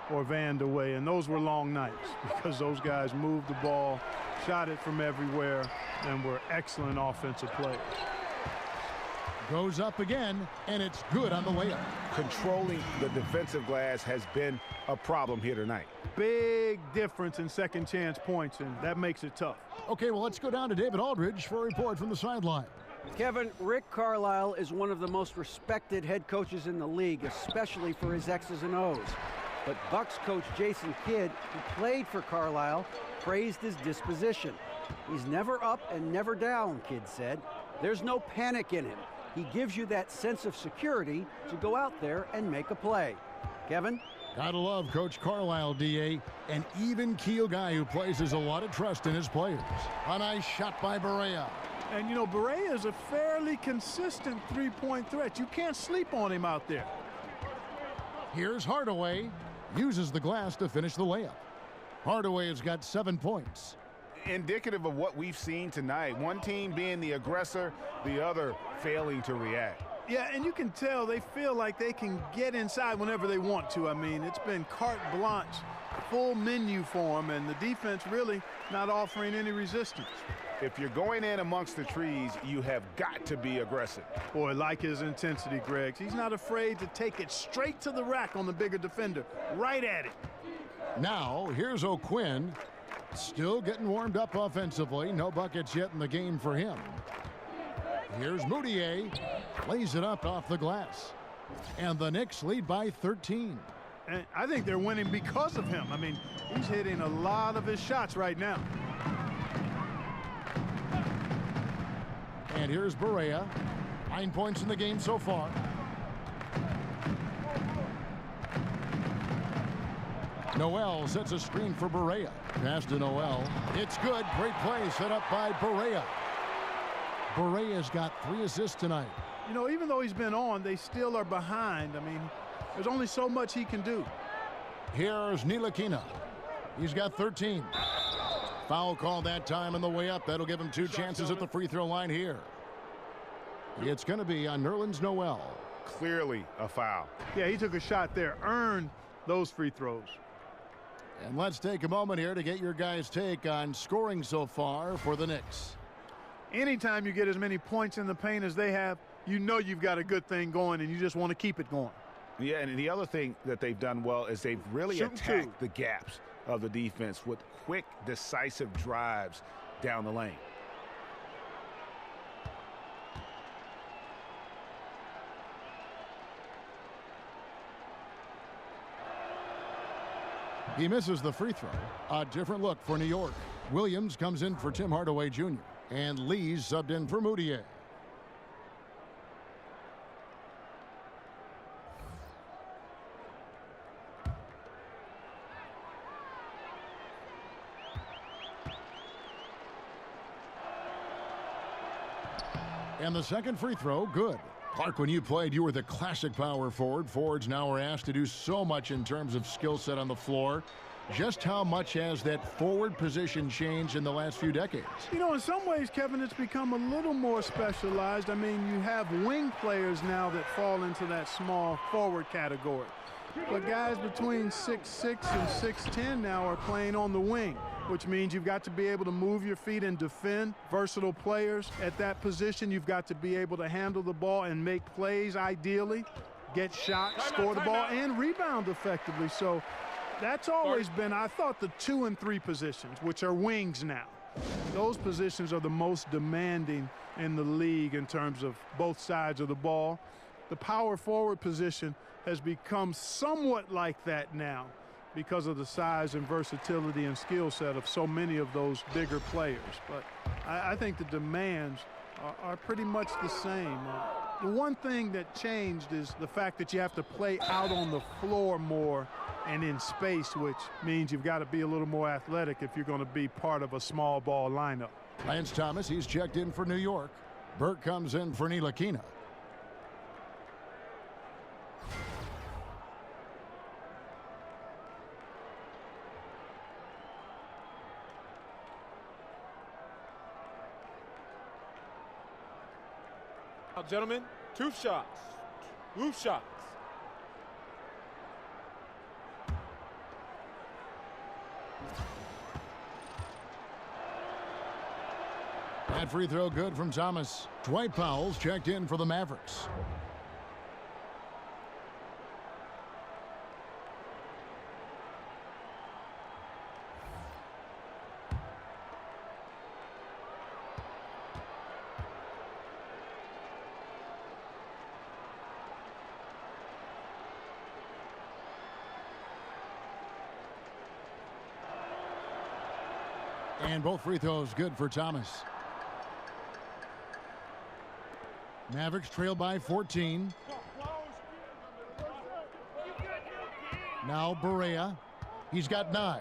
or Vandeweghe. And those were long nights because those guys moved the ball, shot it from everywhere, and were excellent offensive players. Goes up again, and it's good on the layup. Controlling the defensive glass has been a problem here tonight. Big difference in second chance points, and that makes it tough. Okay, well, let's go down to David Aldridge for a report from the sideline. Kevin, Rick Carlisle is one of the most respected head coaches in the league, especially for his X's and O's. But Bucks coach Jason Kidd, who played for Carlisle, praised his disposition. He's never up and never down, Kidd said. There's no panic in him. He gives you that sense of security to go out there and make a play. Kevin? Gotta love Coach Carlisle, D.A., an even-keel guy who places a lot of trust in his players. A nice shot by Barea. And, you know, Barea is a fairly consistent three-point threat. You can't sleep on him out there. Here's Hardaway. Uses the glass to finish the layup. Hardaway has got 7 points. Indicative of what we've seen tonight. One team being the aggressor, the other failing to react. Yeah, and you can tell they feel like they can get inside whenever they want to. I mean, it's been carte blanche, full menu for them, and the defense really not offering any resistance. If you're going in amongst the trees, you have got to be aggressive. Boy, like his intensity, Greg. He's not afraid to take it straight to the rack on the bigger defender, right at it. Now, here's O'Quinn. Still getting warmed up offensively. No buckets yet in the game for him. Here's Moutier. Lays it up off the glass. And the Knicks lead by 13. And I think they're winning because of him. I mean, he's hitting a lot of his shots right now. And here's Barea. 9 points in the game so far. Noel sets a screen for Barea. Pass to Noel. It's good. Great play set up by Barea. Barea's got 3 assists tonight. You know, even though he's been on, they still are behind. I mean, there's only so much he can do. Here's Ntilikina. He's got 13. Foul call that time on the way up. That'll give him 2 chances at the free throw line here. It's going to be on Nerlens Noel. Clearly a foul. Yeah, he took a shot there. Earned those free throws. And let's take a moment here to get your guys' take on scoring so far for the Knicks. Anytime you get as many points in the paint as they have, you know you've got a good thing going, and you just want to keep it going. Yeah, and the other thing that they've done well is they've really attacked the gaps of the defense with quick, decisive drives down the lane. He misses the free throw. A different look for New York. Williams comes in for Tim Hardaway Jr. And Lee's subbed in for Moutier. And the second free throw, good. Clark, when you played, you were the classic power forward. Forwards now are asked to do so much in terms of skill set on the floor. Just how much has that forward position changed in the last few decades? You know, in some ways, Kevin, it's become a little more specialized. I mean, you have wing players now that fall into that small forward category. But guys between 6'6" and 6'10" now are playing on the wing, which means you've got to be able to move your feet and defend. Versatile players at that position. You've got to be able to handle the ball and make plays ideally, get shots, score the ball, and rebound effectively. So that's always been, I thought, the 2 and 3 positions, which are wings now. Those positions are the most demanding in the league in terms of both sides of the ball. The power forward position has become somewhat like that now because of the size and versatility and skill set of so many of those bigger players. But I think the demands are pretty much the same. The one thing that changed is the fact that you have to play out on the floor more and in space, which means you've got to be a little more athletic if you're going to be part of a small ball lineup. Lance Thomas, he's checked in for New York. Burke comes in for Ntilikina. Now, gentlemen, 2 shots. 2 shots. That free throw good from Thomas. Dwight Powell's checked in for the Mavericks. And both free throws good for Thomas. Mavericks trail by 14. Now Barea. He's got 9.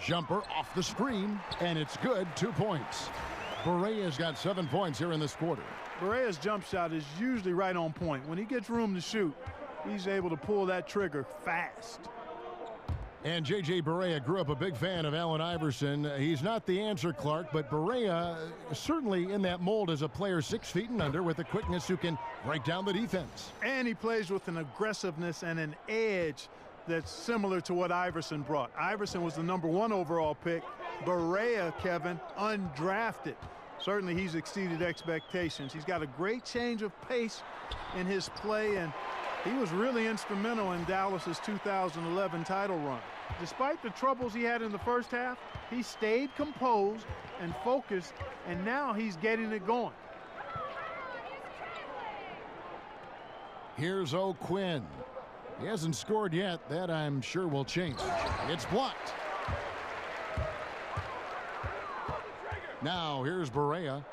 Jumper off the screen, and it's good. 2 points. Barea's got 7 points here in this quarter. Barea's jump shot is usually right on point. When he gets room to shoot, he's able to pull that trigger fast. And J.J. Barea grew up a big fan of Allen Iverson. He's not the answer, Clark, but Barea certainly in that mold as a player 6 feet and under with a quickness who can break down the defense. And he plays with an aggressiveness and an edge that's similar to what Iverson brought. Iverson was the #1 overall pick. Barea, Kevin, undrafted. Certainly he's exceeded expectations. He's got a great change of pace in his play, and he was really instrumental in Dallas's 2011 title run. Despite the troubles he had in the first half, he stayed composed and focused, and now he's getting it going. Here's O'Quinn. He hasn't scored yet. That, I'm sure, will change. It's blocked. Now here's Barea.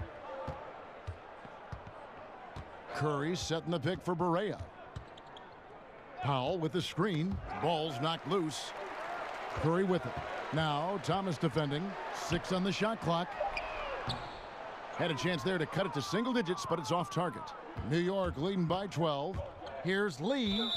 Curry setting the pick for Barea. Powell with the screen. Ball's knocked loose. Curry with it. Now Thomas defending. 6 on the shot clock. Had a chance there to cut it to single digits, but it's off target. New York leading by 12. Here's Lee.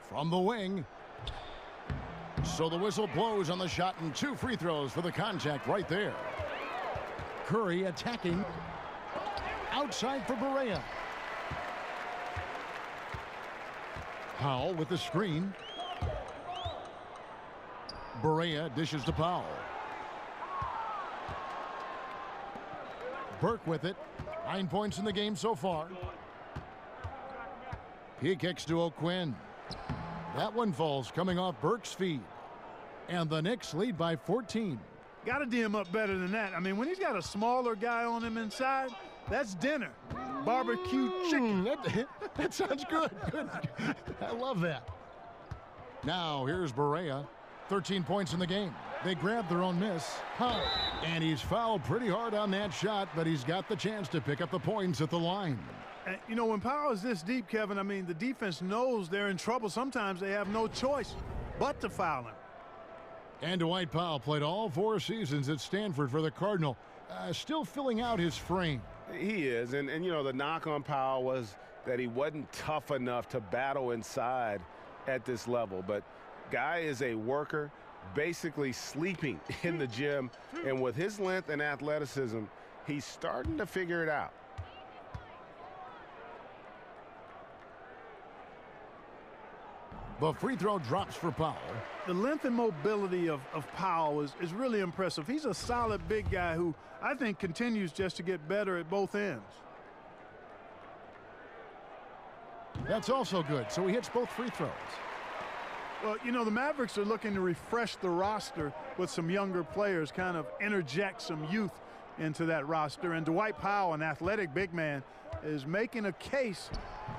From the wing. So the whistle blows on the shot, and 2 free throws for the contact right there. Curry attacking. Outside for Barea. Powell with the screen. Barea dishes to Powell. Burke with it. 9 points in the game so far. He kicks to O'Quinn. That one falls coming off Burke's feet. And the Knicks lead by 14. Got to D him up better than that. I mean, when he's got a smaller guy on him inside, that's dinner. Barbecue chicken. That sounds good. I love that. Now here's Barea. 13 points in the game. They grab their own miss. Powell. And he's fouled pretty hard on that shot, but he's got the chance to pick up the points at the line. And, you know, when Powell is this deep, Kevin, I mean, the defense knows they're in trouble. Sometimes they have no choice but to foul him. And Dwight Powell played all 4 seasons at Stanford for the Cardinal. Still filling out his frame. He is, and you know, the knock on Powell was that he wasn't tough enough to battle inside at this level. But guy is a worker, basically sleeping in the gym, and with his length and athleticism, he's starting to figure it out. The free throw drops for Powell. The length and mobility of Powell is really impressive. He's a solid big guy who I think continues just to get better at both ends. That's also good, so he hits both free throws. Well, you know, the Mavericks are looking to refresh the roster with some younger players, kind of interject some youth into that roster. And Dwight Powell, an athletic big man, is making a case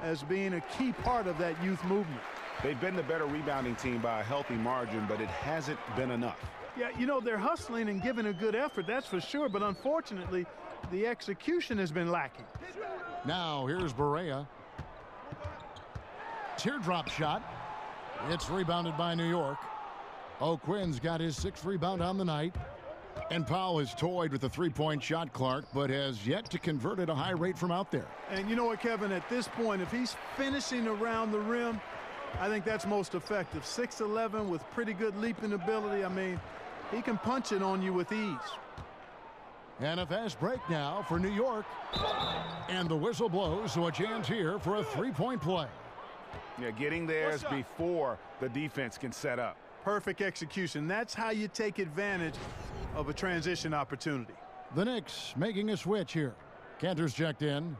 as being a key part of that youth movement. They've been the better rebounding team by a healthy margin, but it hasn't been enough. Yeah, you know, they're hustling and giving a good effort, that's for sure, but unfortunately, the execution has been lacking. Now, here's Barea. Teardrop shot. It's rebounded by New York. O'Quinn's got his 6th rebound on the night. And Powell has toyed with a 3-point shot, Clark, but has yet to convert at a high rate from out there. And you know what, Kevin, at this point, if he's finishing around the rim, I think that's most effective. 6'11" with pretty good leaping ability. I mean, he can punch it on you with ease. And a fast break now for New York. And the whistle blows, so a chance here for a 3-point play. Yeah, getting theirs before the defense can set up. Perfect execution. That's how you take advantage of a transition opportunity. The Knicks making a switch here. Cantor's checked in.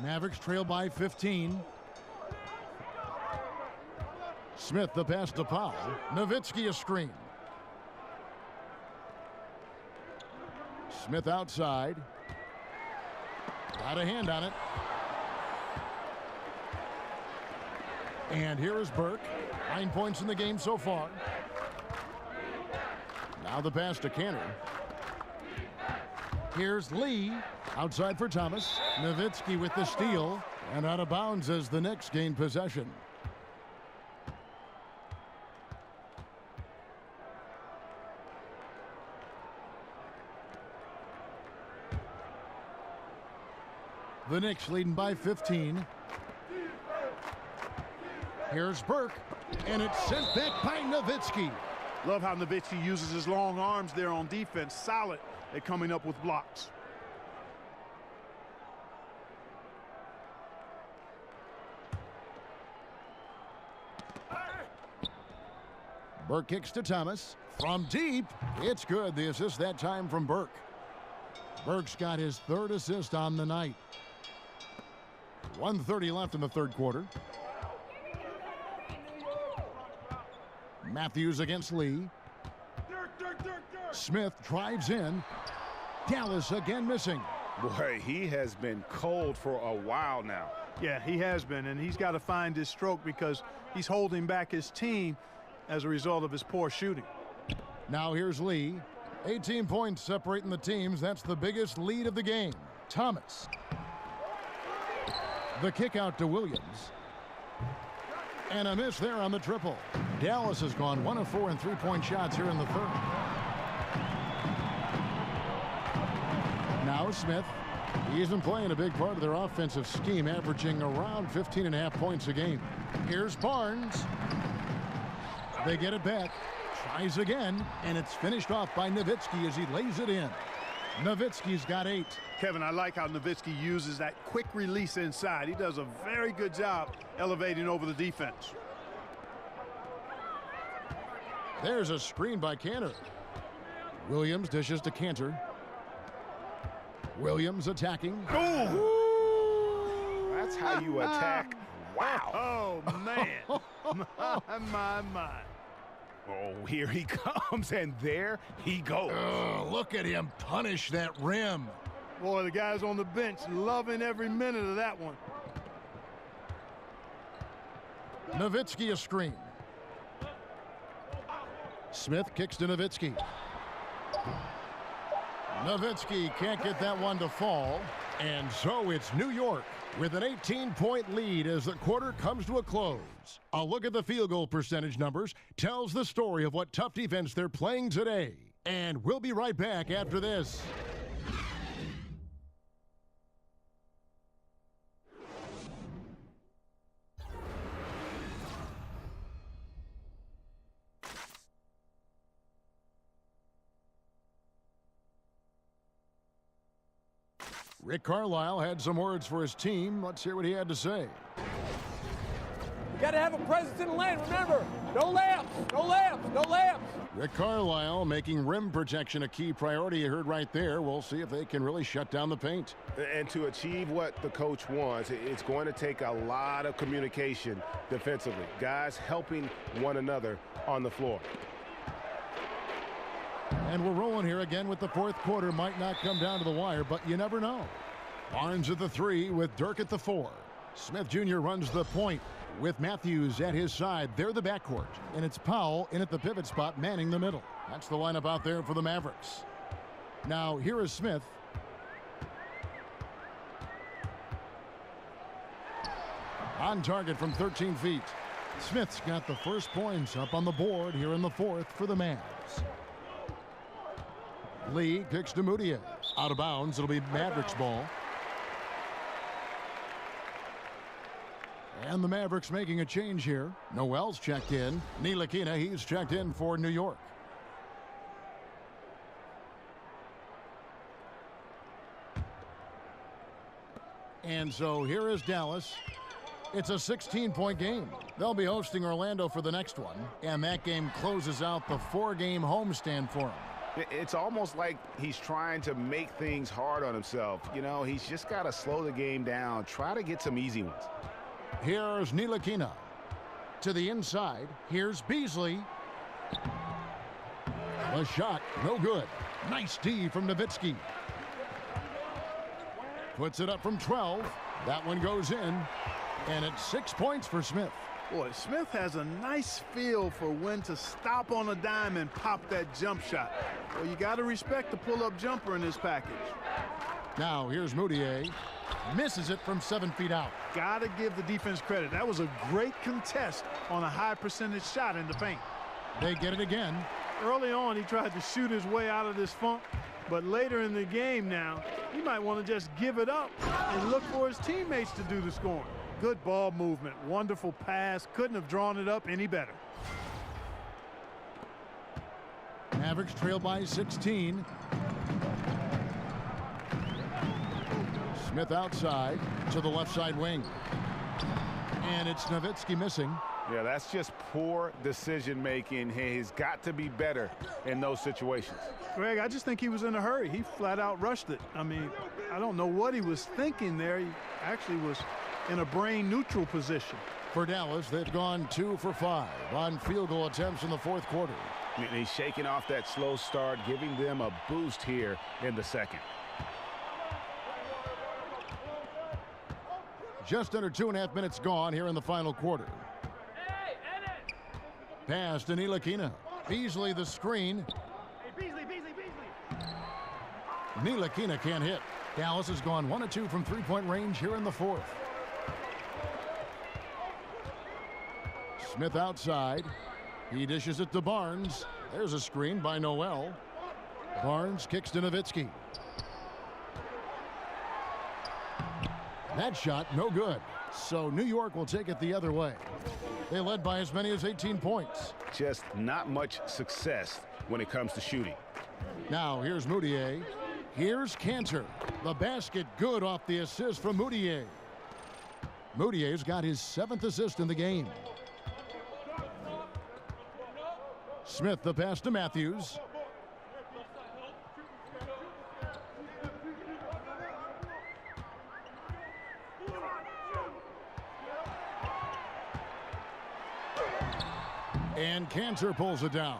Mavericks trail by 15. Smith the pass to Powell. Nowitzki a screen. Smith outside. Got a hand on it. And here is Burke. 9 points in the game so far. Now the pass to Cantor. Here's Lee. Outside for Thomas. Nowitzki with the steal. And out of bounds as the Knicks gain possession. The Knicks leading by 15. Here's Burke. And it's sent back by Nowitzki. Love how Nowitzki uses his long arms there on defense. Solid at coming up with blocks. Burke kicks to Thomas. From deep, it's good. The assist that time from Burke. Burke's got his 3rd assist on the night. 1:30 left in the 3rd quarter. Matthews against Lee. Smith drives in. Dallas again missing. Boy, he has been cold for a while now. Yeah, he has been, and he's got to find his stroke because he's holding back his team as a result of his poor shooting. Now here's Lee. 18 points separating the teams. That's the biggest lead of the game. Thomas. The kick out to Williams. And a miss there on the triple. Dallas has gone 1 of 4 in 3-point shots here in the 3rd. Now Smith. He isn't playing a big part of their offensive scheme, averaging around 15.5 points a game. Here's Barnes. They get it back. Tries again, and it's finished off by Nowitzki as he lays it in. Nowitzki's got 8. Kevin, I like how Nowitzki uses that quick release inside. He does a very good job elevating over the defense. There's a screen by Cantor. Williams dishes to Cantor. Williams attacking. Ooh. That's how you attack. Wow. Oh, man. my. Oh, here he comes, and there he goes. Look at him punish that rim. Boy, the guys on the bench loving every minute of that one. Nowitzki a screen. Smith kicks to Nowitzki. Nowitzki can't get that one to fall. And so it's New York with an 18-point lead as the quarter comes to a close. A look at the field goal percentage numbers tells the story of what tough defense they're playing today. And we'll be right back after this. Rick Carlisle had some words for his team. Let's hear what he had to say. You got to have a presence in the lane. Remember, no layups, no layups, no layups. Rick Carlisle making rim protection a key priority. You heard right there. We'll see if they can really shut down the paint. And to achieve what the coach wants, it's going to take a lot of communication defensively. Guys helping one another on the floor. And we're rolling here again with the fourth quarter. Might not come down to the wire, but you never know. Barnes at the 3 with Dirk at the 4. Smith Jr. runs the point with Matthews at his side. They're the backcourt. And it's Powell in at the pivot spot, manning the middle. That's the lineup out there for the Mavericks. Now, here is Smith. On target from 13 feet. Smith's got the first points up on the board here in the fourth for the Mavs. Lee kicks to Moutier. Out of bounds. It'll be Mavericks ball. And the Mavericks making a change here. Noel's checked in. Ntilikina, he's checked in for New York. And so here is Dallas. It's a 16-point game. They'll be hosting Orlando for the next one. And that game closes out the 4-game homestand for them. It's almost like he's trying to make things hard on himself. You know, he's just got to slow the game down, try to get some easy ones. Here's Ntilikina. To the inside, here's Beasley. The shot, no good. Nice D from Nowitzki. Puts it up from 12. That one goes in. And it's 6 points for Smith. Boy, Smith has a nice feel for when to stop on a dime and pop that jump shot. Well, you got to respect the pull-up jumper in this package. Now, here's Moutier. Misses it from 7 feet out. Got to give the defense credit. That was a great contest on a high percentage shot in the paint. They get it again. Early on, he tried to shoot his way out of this funk. But later in the game now, he might want to just give it up and look for his teammates to do the scoring. Good ball movement, wonderful pass. Couldn't have drawn it up any better. Mavericks trail by 16. Smith outside to the left side wing. And it's Nowitzki missing. Yeah, that's just poor decision making. He's got to be better in those situations. Greg, I just think he was in a hurry. He flat out rushed it. I mean, I don't know what he was thinking there. He actually was in a brain neutral position. For Dallas, they've gone 2 for 5 on field goal attempts in the fourth quarter. And he's shaking off that slow start, giving them a boost here in the second. Just under 2.5 minutes gone here in the final quarter. Pass to Ntilikina. Beasley the screen. Ntilikina can't hit. Dallas has gone 1 of 2 from three-point range here in the fourth. Smith outside. He dishes it to Barnes. There's a screen by Noel. Barnes kicks to Nowitzki. That shot, no good. So New York will take it the other way. They led by as many as 18 points. Just not much success when it comes to shooting. Now here's Moutier. Here's Cantor. The basket good off the assist from Moutier. Moutier's got his 7th assist in the game. Smith the pass to Matthews. And Cantor pulls it down.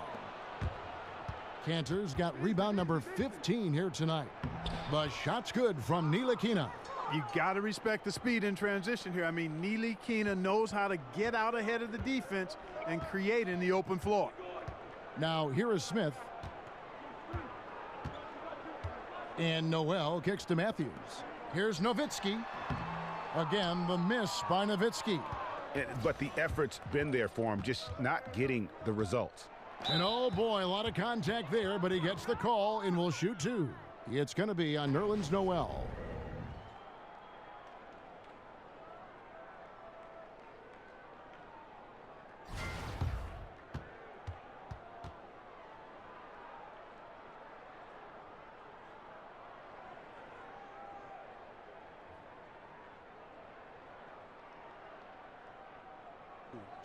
Cantor's got rebound number 15 here tonight. The shot's good from Ntilikina. You got to respect the speed in transition here. I mean, Ntilikina knows how to get out ahead of the defense and create in the open floor. Now here is Smith. And Noel kicks to Matthews. Here's Nowitzki. Again, the miss by Nowitzki. But the effort's been there for him, just not getting the results. And oh boy, a lot of contact there, but he gets the call and will shoot two. It's going to be on Nerlens Noel.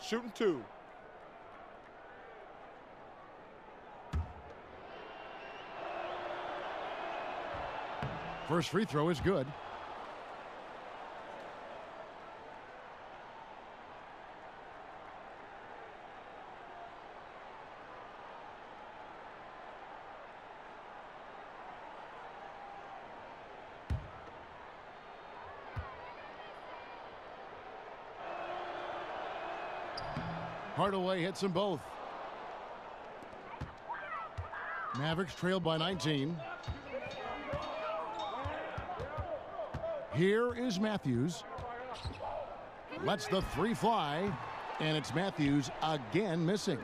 Shooting two. First free throw is good. Hardaway hits them both. Mavericks trailed by 19. Here is Matthews. Lets the three fly, and it's Matthews again missing.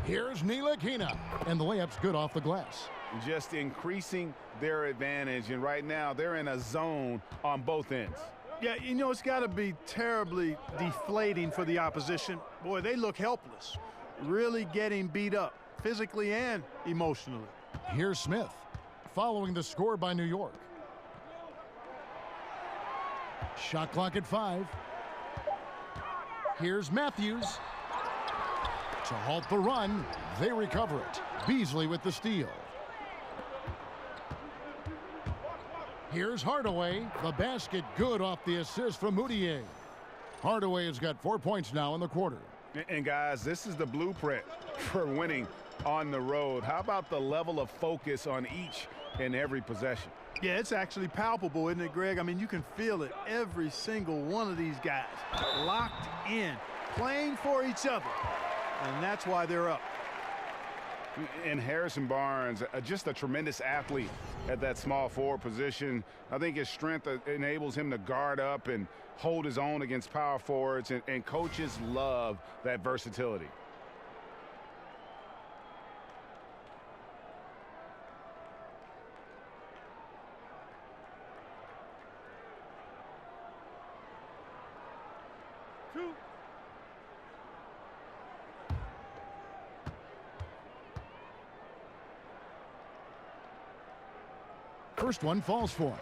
Here's Ntilikina, and the layup's good off the glass. Just increasing their advantage, and right now they're in a zone on both ends. Yeah, you know, it's got to be terribly deflating for the opposition. Boy, they look helpless, really getting beat up physically and emotionally. Here's Smith, following the score by New York. Shot clock at 5. Here's Matthews. To halt the run, they recover it. Beasley with the steal. Here's Hardaway. The basket good off the assist from Moutier. Hardaway has got 4 points now in the quarter. And guys, this is the blueprint for winning on the road. How about the level of focus on each and every possession? Yeah, it's actually palpable, isn't it, Greg? I mean, you can feel it. Every single one of these guys locked in, playing for each other. And that's why they're up. And Harrison Barnes, just a tremendous athlete at that small forward position. I think his strength enables him to guard up and hold his own against power forwards, and coaches love that versatility. First one falls for him.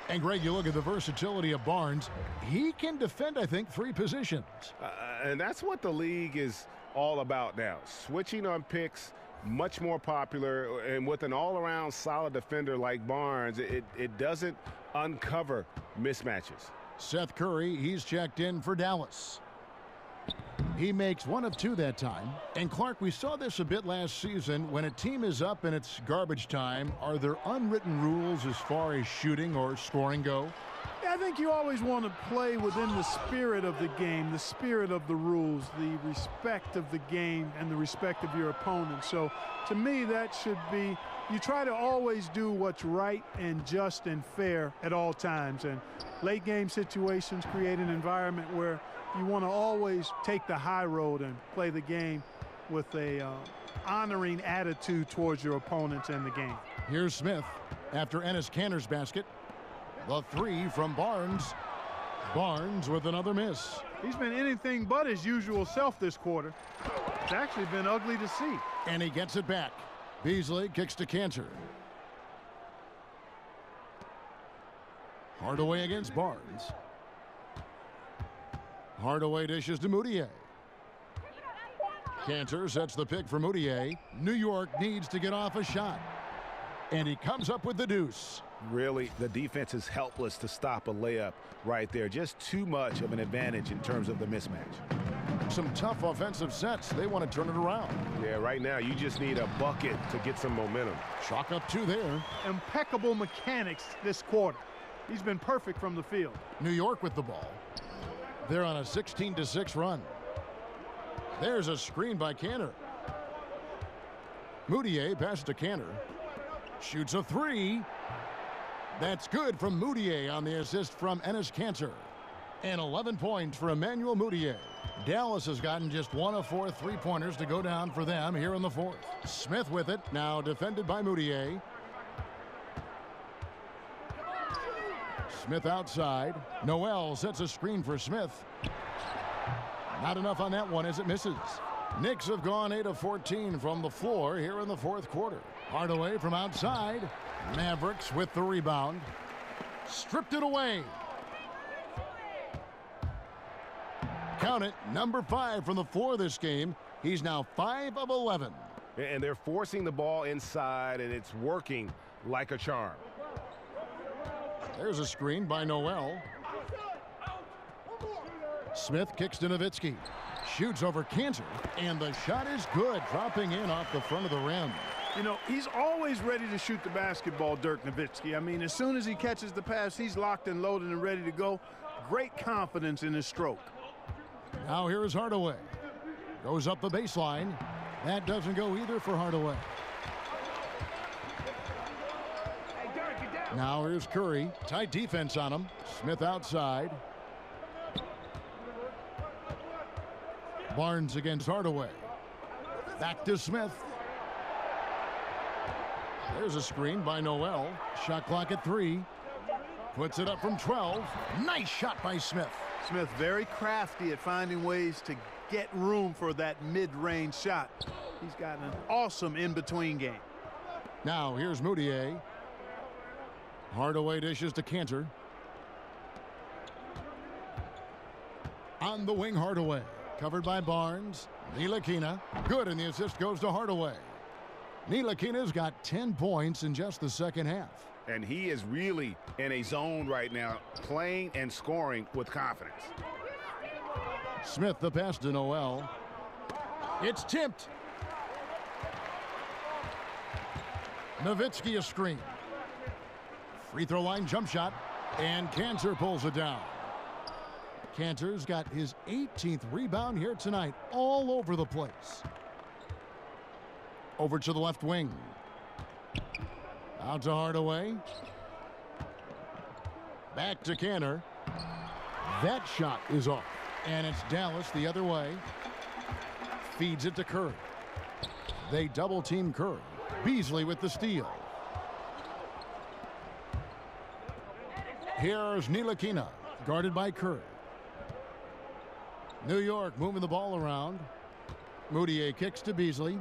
And Greg, you look at the versatility of Barnes. He can defend, I think, 3 positions. And that's what the league is all about now. Switching on picks, much more popular. And with an all-around solid defender like Barnes, it doesn't uncover mismatches. Seth Curry, he's checked in for Dallas. He makes 1 of 2 that time. And Clark, we saw this a bit last season. When a team is up and it's garbage time, are there unwritten rules as far as shooting or scoring go? Yeah, I think you always want to play within the spirit of the game, the spirit of the rules, the respect of the game, and the respect of your opponent. So to me, that should be, you try to always do what's right and just and fair at all times. And late game situations create an environment where you want to always take the high road and play the game with a honoring attitude towards your opponents and the game. Here's Smith after Enes Kanter's basket. The 3 from Barnes. Barnes with another miss. He's been anything but his usual self this quarter. It's actually been ugly to see. And he gets it back. Beasley kicks to Kanter. Hardaway against Barnes. Hardaway dishes to Moutier. Kanter sets the pick for Moutier. New York needs to get off a shot. And he comes up with the deuce. Really, the defense is helpless to stop a layup right there. Just too much of an advantage in terms of the mismatch. some tough offensive sets. They want to turn it around. Yeah, right now you just need a bucket to get some momentum. Chalk up 2 there. Impeccable mechanics this quarter. He's been perfect from the field. New York with the ball. They're on a 16-6 run. There's a screen by Cantor. Moutier passes to Cantor. Shoots a 3. That's good from Moutier on the assist from Enes Kanter. And 11 points for Emmanuel Moutier. Dallas has gotten just 1 of 4 3-pointers to go down for them here in the 4th. Smith with it, now defended by Moutier. Smith outside. Noel sets a screen for Smith. Not enough on that one as it misses. Knicks have gone 8 of 14 from the floor here in the 4th quarter. Hardaway from outside. Mavericks with the rebound. Stripped it away. Count it, number 5 from the floor this game. He's now 5 of 11. And they're forcing the ball inside, and it's working like a charm. There's a screen by Noel. Smith kicks to Nowitzki. Shoots over Kanter, and the shot is good, dropping in off the front of the rim. You know, he's always ready to shoot the basketball, Dirk Nowitzki. I mean, as soon as he catches the pass, he's locked and loaded and ready to go. Great confidence in his stroke. Now here's Hardaway. Goes up the baseline. That doesn't go either for Hardaway. Now here's Curry. Tight defense on him. Smith outside. Barnes against Hardaway. Back to Smith. There's a screen by Noel. Shot clock at 3. Puts it up from 12. Nice shot by Smith. Smith very crafty at finding ways to get room for that mid-range shot. He's got an awesome in-between game. Now here's Moutier. Hardaway dishes to Kanter. On the wing, Hardaway. Covered by Barnes. Ntilikina. Good, and the assist goes to Hardaway. Ntilikina's got 10 points in just the second half. And he is really in a zone right now, playing and scoring with confidence. Smith the pass to Noel. It's tipped. Nowitzki a screen. Free throw line jump shot, and Kanter pulls it down. Kanter's got his 18th rebound here tonight, all over the place. Over to the left wing. Out to Hardaway. Back to Kanter. That shot is off. And it's Dallas the other way. Feeds it to Curry. They double team Curry. Beasley with the steal. Here's Ntilikina, guarded by Curry. New York moving the ball around. Moutier kicks to Beasley.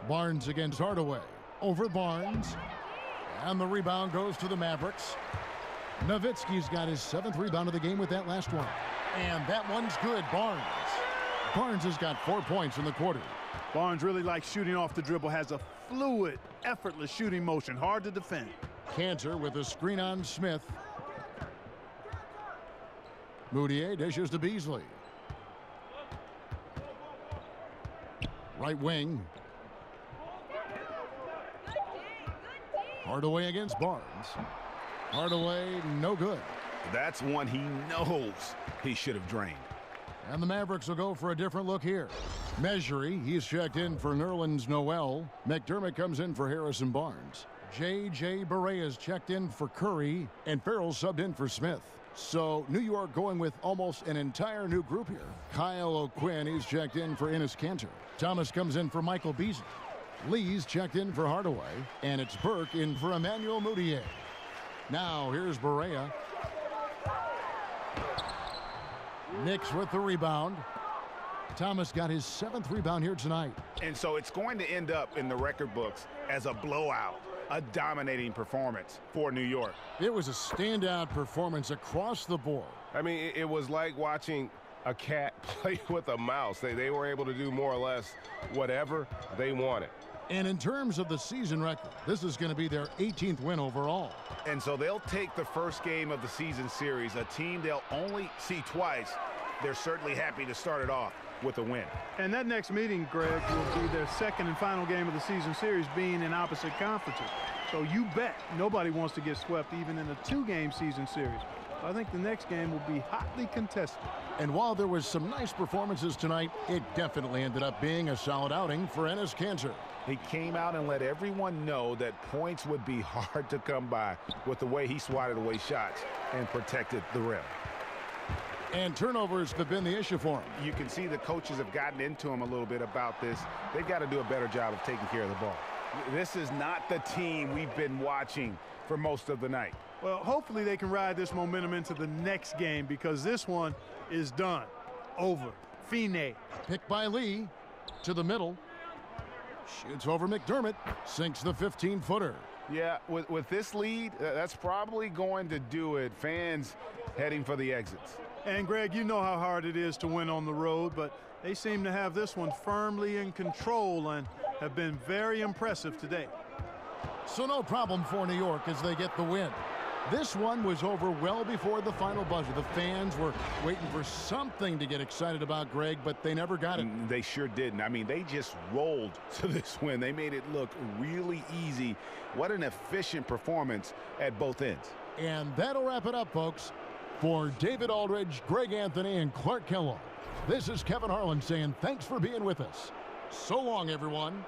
Barnes against Hardaway. Over Barnes. And the rebound goes to the Mavericks. Nowitzki's got his 7th rebound of the game with that last one. And that one's good. Barnes. Barnes has got 4 points in the quarter. Barnes really likes shooting off the dribble, has a fluid, effortless shooting motion, hard to defend. Kanter with a screen on Smith. Moutier dishes to Beasley. Right wing. Hardaway against Barnes. Hardaway, no good. That's one he knows he should have drained. And the Mavericks will go for a different look here. Measury, he's checked in for Nerlens Noel. McDermott comes in for Harrison Barnes. J.J. Barea checked in for Curry, and Farrell subbed in for Smith. So New York going with almost an entire new group here. Kyle O'Quinn, he's checked in for Enes Kanter. Thomas comes in for Michael Beasley. Lee's checked in for Hardaway, and it's Burke in for Emmanuel Moutier. Now here's Barea. Knicks with the rebound. Thomas got his 7th rebound here tonight. And so it's going to end up in the record books as a blowout, a dominating performance for New York. It was a standout performance across the board. I mean, it was like watching a cat play with a mouse. They were able to do more or less whatever they wanted. And in terms of the season record, this is going to be their 18th win overall. And so they'll take the first game of the season series, a team they'll only see twice. They're certainly happy to start it off with a win. And that next meeting, Greg, will be their second and final game of the season series, being in opposite conferences. So you bet nobody wants to get swept even in a 2-game season series. So I think the next game will be hotly contested. And while there was some nice performances tonight, it definitely ended up being a solid outing for Enes Kanter. He came out and let everyone know that points would be hard to come by with the way he swatted away shots and protected the rim. And turnovers have been the issue for him. You can see the coaches have gotten into him a little bit about this. They've got to do a better job of taking care of the ball. This is not the team we've been watching for most of the night. Well, hopefully they can ride this momentum into the next game, because this one is done. Over. Fine. Picked by Lee to the middle. Shoots over McDermott. Sinks the 15-footer. Yeah, with this lead, that's probably going to do it. Fans heading for the exits. And, Greg, you know how hard it is to win on the road, but they seem to have this one firmly in control and have been very impressive today. So no problem for New York as they get the win. This one was over well before the final buzzer. The fans were waiting for something to get excited about, Greg, but they never got it. They sure didn't. I mean, they just rolled to this win. They made it look really easy. What an efficient performance at both ends. And that'll wrap it up, folks. For David Aldridge, Greg Anthony, and Clark Kellogg, this is Kevin Harlan saying thanks for being with us. So long, everyone.